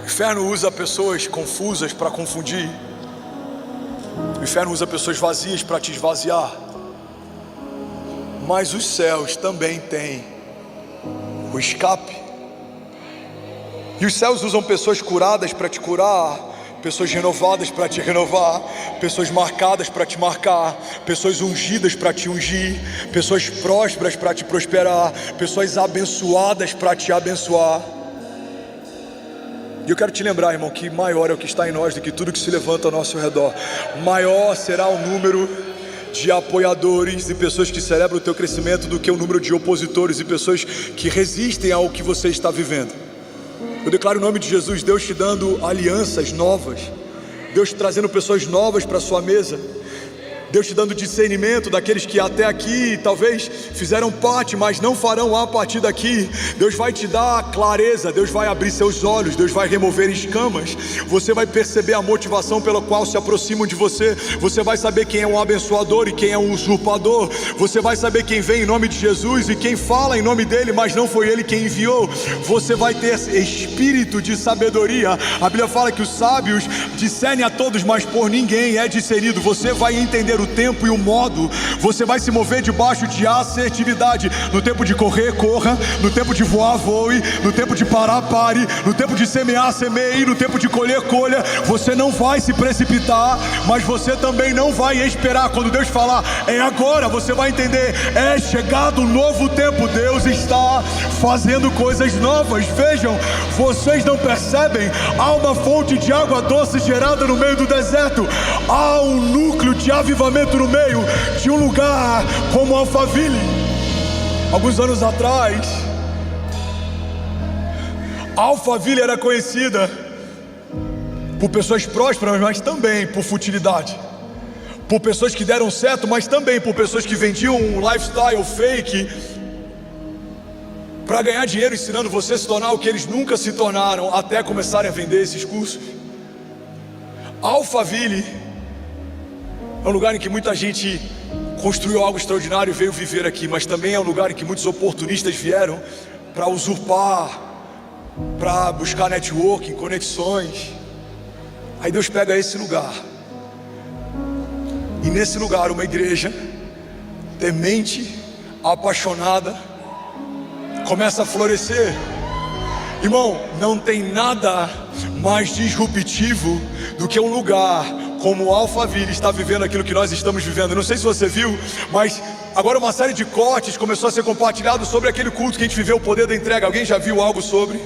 [SPEAKER 1] O inferno usa pessoas confusas para confundir. O inferno usa pessoas vazias para te esvaziar. Mas os céus também têm o escape. E os céus usam pessoas curadas para te curar, pessoas renovadas para te renovar, pessoas marcadas para te marcar, pessoas ungidas para te ungir, pessoas prósperas para te prosperar, pessoas abençoadas para te abençoar. E eu quero te lembrar, irmão, que maior é o que está em nós do que tudo que se levanta ao nosso redor. Maior será o número de apoiadores e pessoas que celebram o teu crescimento do que o número de opositores e pessoas que resistem ao que você está vivendo. Eu declaro o nome de Jesus, Deus te dando alianças novas, Deus te trazendo pessoas novas para a sua mesa, Deus te dando discernimento daqueles que até aqui talvez fizeram parte, mas não farão a partir daqui. Deus vai te dar clareza, Deus vai abrir seus olhos, Deus vai remover escamas. Você vai perceber a motivação pela qual se aproximam de você. Você vai saber quem é um abençoador e quem é um usurpador. Você vai saber quem vem em nome de Jesus e quem fala em nome dele, mas não foi ele quem enviou. Você vai ter espírito de sabedoria. A Bíblia fala que os sábios discernem a todos, mas por ninguém é discernido. Você vai entender o tempo e o modo, você vai se mover debaixo de assertividade. No tempo de correr, corra. No tempo de voar, voe. No tempo de parar, pare. No tempo de semear, semeie. No tempo de colher, colha. Você não vai se precipitar, mas você também não vai esperar. Quando Deus falar, é agora, você vai entender, é chegado um novo tempo. Deus está fazendo coisas novas. Vejam, vocês não percebem? Há uma fonte de água doce gerada no meio do deserto. Há um núcleo de avivamento no meio de um lugar como Alphaville. Alguns anos atrás, Alphaville era conhecida por pessoas prósperas, mas também por futilidade, por pessoas que deram certo, mas também por pessoas que vendiam um lifestyle fake para ganhar dinheiro, ensinando você a se tornar o que eles nunca se tornaram, até começarem a vender esses cursos. Alphaville é um lugar em que muita gente construiu algo extraordinário e veio viver aqui, mas também é um lugar em que muitos oportunistas vieram para usurpar, para buscar networking, conexões. Aí Deus pega esse lugar, e nesse lugar uma igreja temente, apaixonada, começa a florescer. Irmão, não tem nada mais disruptivo do que um lugar como Alphaville está vivendo aquilo que nós estamos vivendo. Eu não sei se você viu, mas agora uma série de cortes começou a ser compartilhado sobre aquele culto que a gente viveu, o poder da entrega. Alguém já viu algo sobre?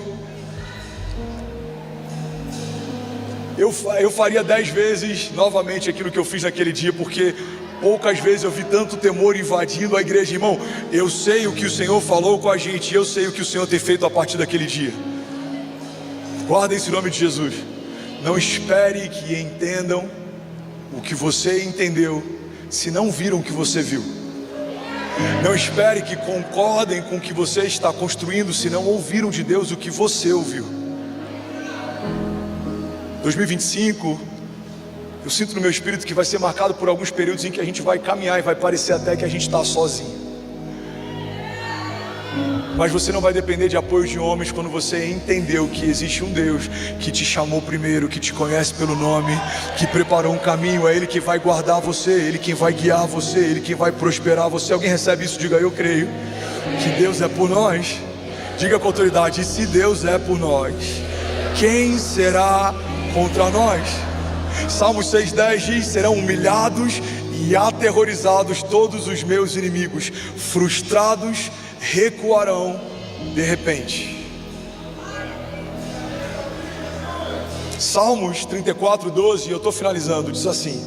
[SPEAKER 1] eu faria 10 vezes novamente aquilo que eu fiz naquele dia, porque poucas vezes eu vi tanto temor invadindo a igreja. Irmão, eu sei o que o Senhor falou com a gente, eu sei o que o Senhor tem feito a partir daquele dia. Guarda esse nome de Jesus. Não espere que entendam o que você entendeu, se não viram o que você viu. Não espere que concordem com o que você está construindo, se não ouviram de Deus o que você ouviu. 2025, eu sinto no meu espírito que vai ser marcado por alguns períodos em que a gente vai caminhar e vai parecer até que a gente está sozinho. Mas você não vai depender de apoio de homens quando você entendeu que existe um Deus que te chamou primeiro, que te conhece pelo nome, que preparou um caminho. É Ele que vai guardar você, Ele quem vai guiar você, Ele quem vai prosperar você. Alguém recebe isso? Diga: eu creio que Deus é por nós. Diga com autoridade: se Deus é por nós, quem será contra nós? Salmos 6,10 diz: serão humilhados e aterrorizados todos os meus inimigos, frustrados recuarão de repente. Salmos 34,12, eu estou finalizando, diz assim: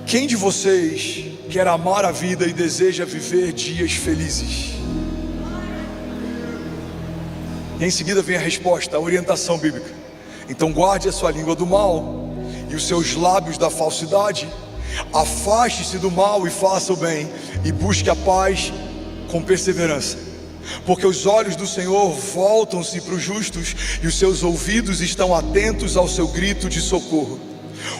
[SPEAKER 1] quem de vocês quer amar a vida e deseja viver dias felizes? E em seguida vem a resposta, a orientação bíblica. Então guarde a sua língua do mal e os seus lábios da falsidade. Afaste-se do mal e faça o bem, e busque a paz com perseverança, porque os olhos do Senhor voltam-se para os justos e os seus ouvidos estão atentos ao seu grito de socorro.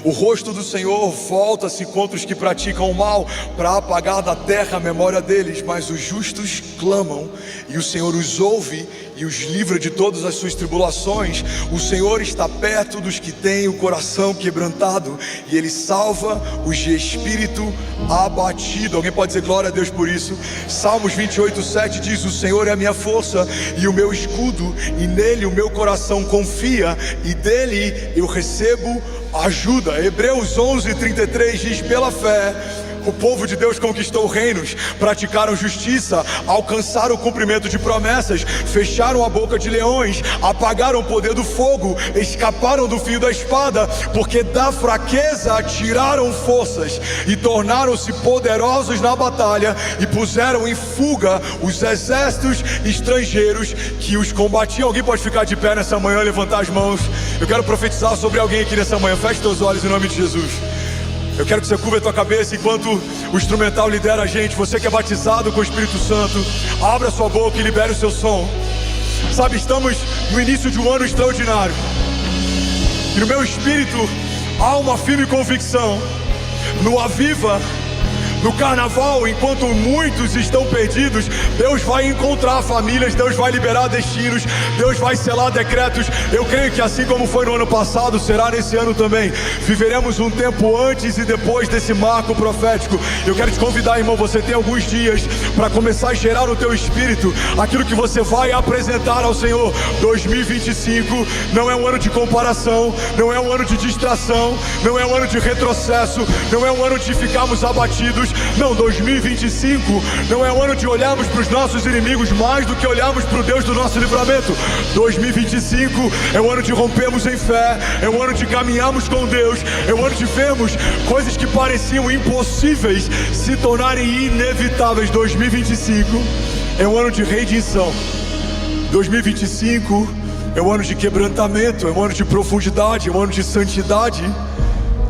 [SPEAKER 1] O rosto do Senhor volta-se contra os que praticam o mal, para apagar da terra a memória deles, mas os justos clamam e o Senhor os ouve e os livra de todas as suas tribulações. O Senhor está perto dos que têm o coração quebrantado, e Ele salva os de espírito abatido. Alguém pode dizer glória a Deus por isso? Salmos 28,7 diz: o Senhor é a minha força e o meu escudo, e nele o meu coração confia, e dele eu recebo ajuda. Hebreus 11,33 diz: pela fé o povo de Deus conquistou reinos, praticaram justiça, alcançaram o cumprimento de promessas, fecharam a boca de leões, apagaram o poder do fogo, escaparam do fio da espada, porque da fraqueza tiraram forças e tornaram-se poderosos na batalha, e puseram em fuga os exércitos estrangeiros que os combatiam. Alguém pode ficar de pé nessa manhã, levantar as mãos? Eu quero profetizar sobre alguém aqui nessa manhã. Feche teus olhos em nome de Jesus. Eu quero que você curva a tua cabeça enquanto o instrumental lidera a gente. Você que é batizado com o Espírito Santo, abra sua boca e libere o seu som. Sabe, estamos no início de um ano extraordinário, e no meu espírito há uma firme convicção: no Aviva, no carnaval, enquanto muitos estão perdidos, Deus vai encontrar famílias, Deus vai liberar destinos, Deus vai selar decretos. Eu creio que assim como foi no ano passado, será nesse ano também. Viveremos um tempo antes e depois desse marco profético. Eu quero te convidar, irmão, você tem alguns dias para começar a gerar no teu espírito aquilo que você vai apresentar ao Senhor. 2025 não é um ano de comparação, não é um ano de distração, não é um ano de retrocesso, não é um ano de ficarmos abatidos. Não, 2025 não é o ano de olharmos para os nossos inimigos mais do que olharmos para o Deus do nosso livramento. 2025 é o ano de rompermos em fé, é o ano de caminharmos com Deus, é o ano de vermos coisas que pareciam impossíveis se tornarem inevitáveis. 2025 é o ano de redenção. 2025 é o ano de quebrantamento, é o ano de profundidade, é o ano de santidade.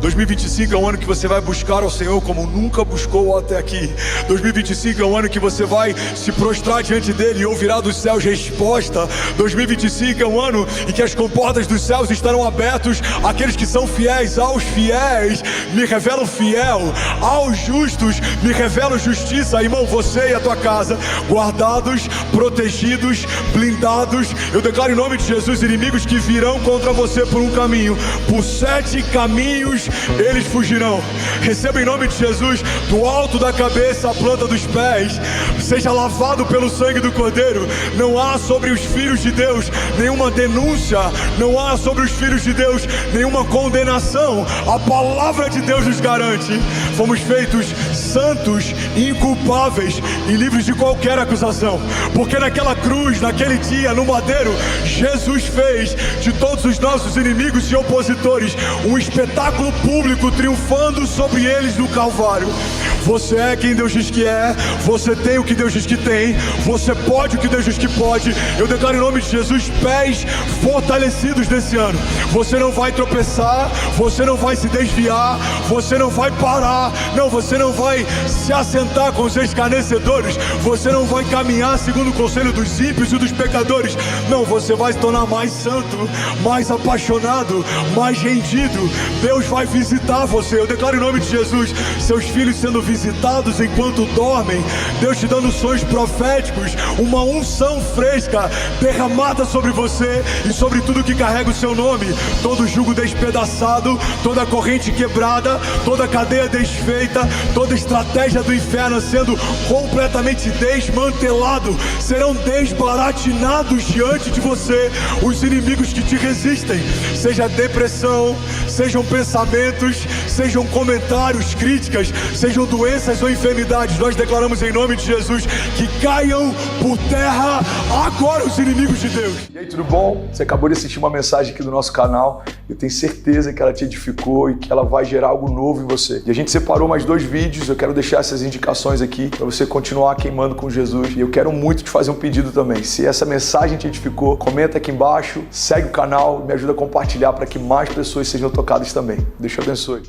[SPEAKER 1] 2025 é um ano que você vai buscar ao Senhor como nunca buscou até aqui. 2025 é um ano que você vai se prostrar diante dele e ouvirá dos céus resposta. 2025 é um ano em que as comportas dos céus estarão abertos àqueles que são fiéis. Aos fiéis me revelo fiel, aos justos me revelo justiça. Irmão, você e a tua casa guardados, protegidos, blindados. Eu declaro em nome de Jesus: inimigos que virão contra você por um caminho, por 7 caminhos eles fugirão. Receba em nome de Jesus, do alto da cabeça à planta dos pés, seja lavado pelo sangue do Cordeiro. Não há sobre os filhos de Deus nenhuma denúncia, não há sobre os filhos de Deus nenhuma condenação. A palavra de Deus nos garante: fomos feitos santos, inculpáveis e livres de qualquer acusação. Porque naquela cruz, naquele dia, no madeiro, Jesus fez de todos os nossos inimigos e opositores um espetáculo público, triunfando sobre eles no Calvário. Você é quem Deus diz que é, você tem o que Deus diz que tem, você pode o que Deus diz que pode. Eu declaro em nome de Jesus pés fortalecidos nesse ano. Você não vai tropeçar, você não vai se desviar, você não vai parar, não, você não vai se assentar com os escarnecedores, você não vai caminhar segundo o conselho dos ímpios e dos pecadores, não, você vai se tornar mais santo, mais apaixonado, mais rendido. Deus vai visitar você. Eu declaro em nome de Jesus, seus filhos sendo visitados enquanto dormem, Deus te dando sonhos proféticos, uma unção fresca derramada sobre você e sobre tudo que carrega o seu nome. Todo jugo despedaçado, toda corrente quebrada, toda cadeia desfeita, toda estratégia do inferno sendo completamente desmantelado, serão desbaratinados diante de você os inimigos que te resistem, seja depressão, sejam pensamentos, sejam comentários, críticas, sejam doenças ou enfermidades. Nós declaramos em nome de Jesus que caiam por terra agora os inimigos de Deus. E aí, tudo bom? Você acabou de assistir uma mensagem aqui do nosso canal. Eu tenho certeza que ela te edificou e que ela vai gerar algo novo em você. E a gente separou mais 2 vídeos. Eu quero deixar essas indicações aqui para você continuar queimando com Jesus. E eu quero muito te fazer um pedido também. Se essa mensagem te edificou, comenta aqui embaixo, segue o canal, me ajuda a compartilhar para que mais pessoas sejam tocadas também. Deus te abençoe.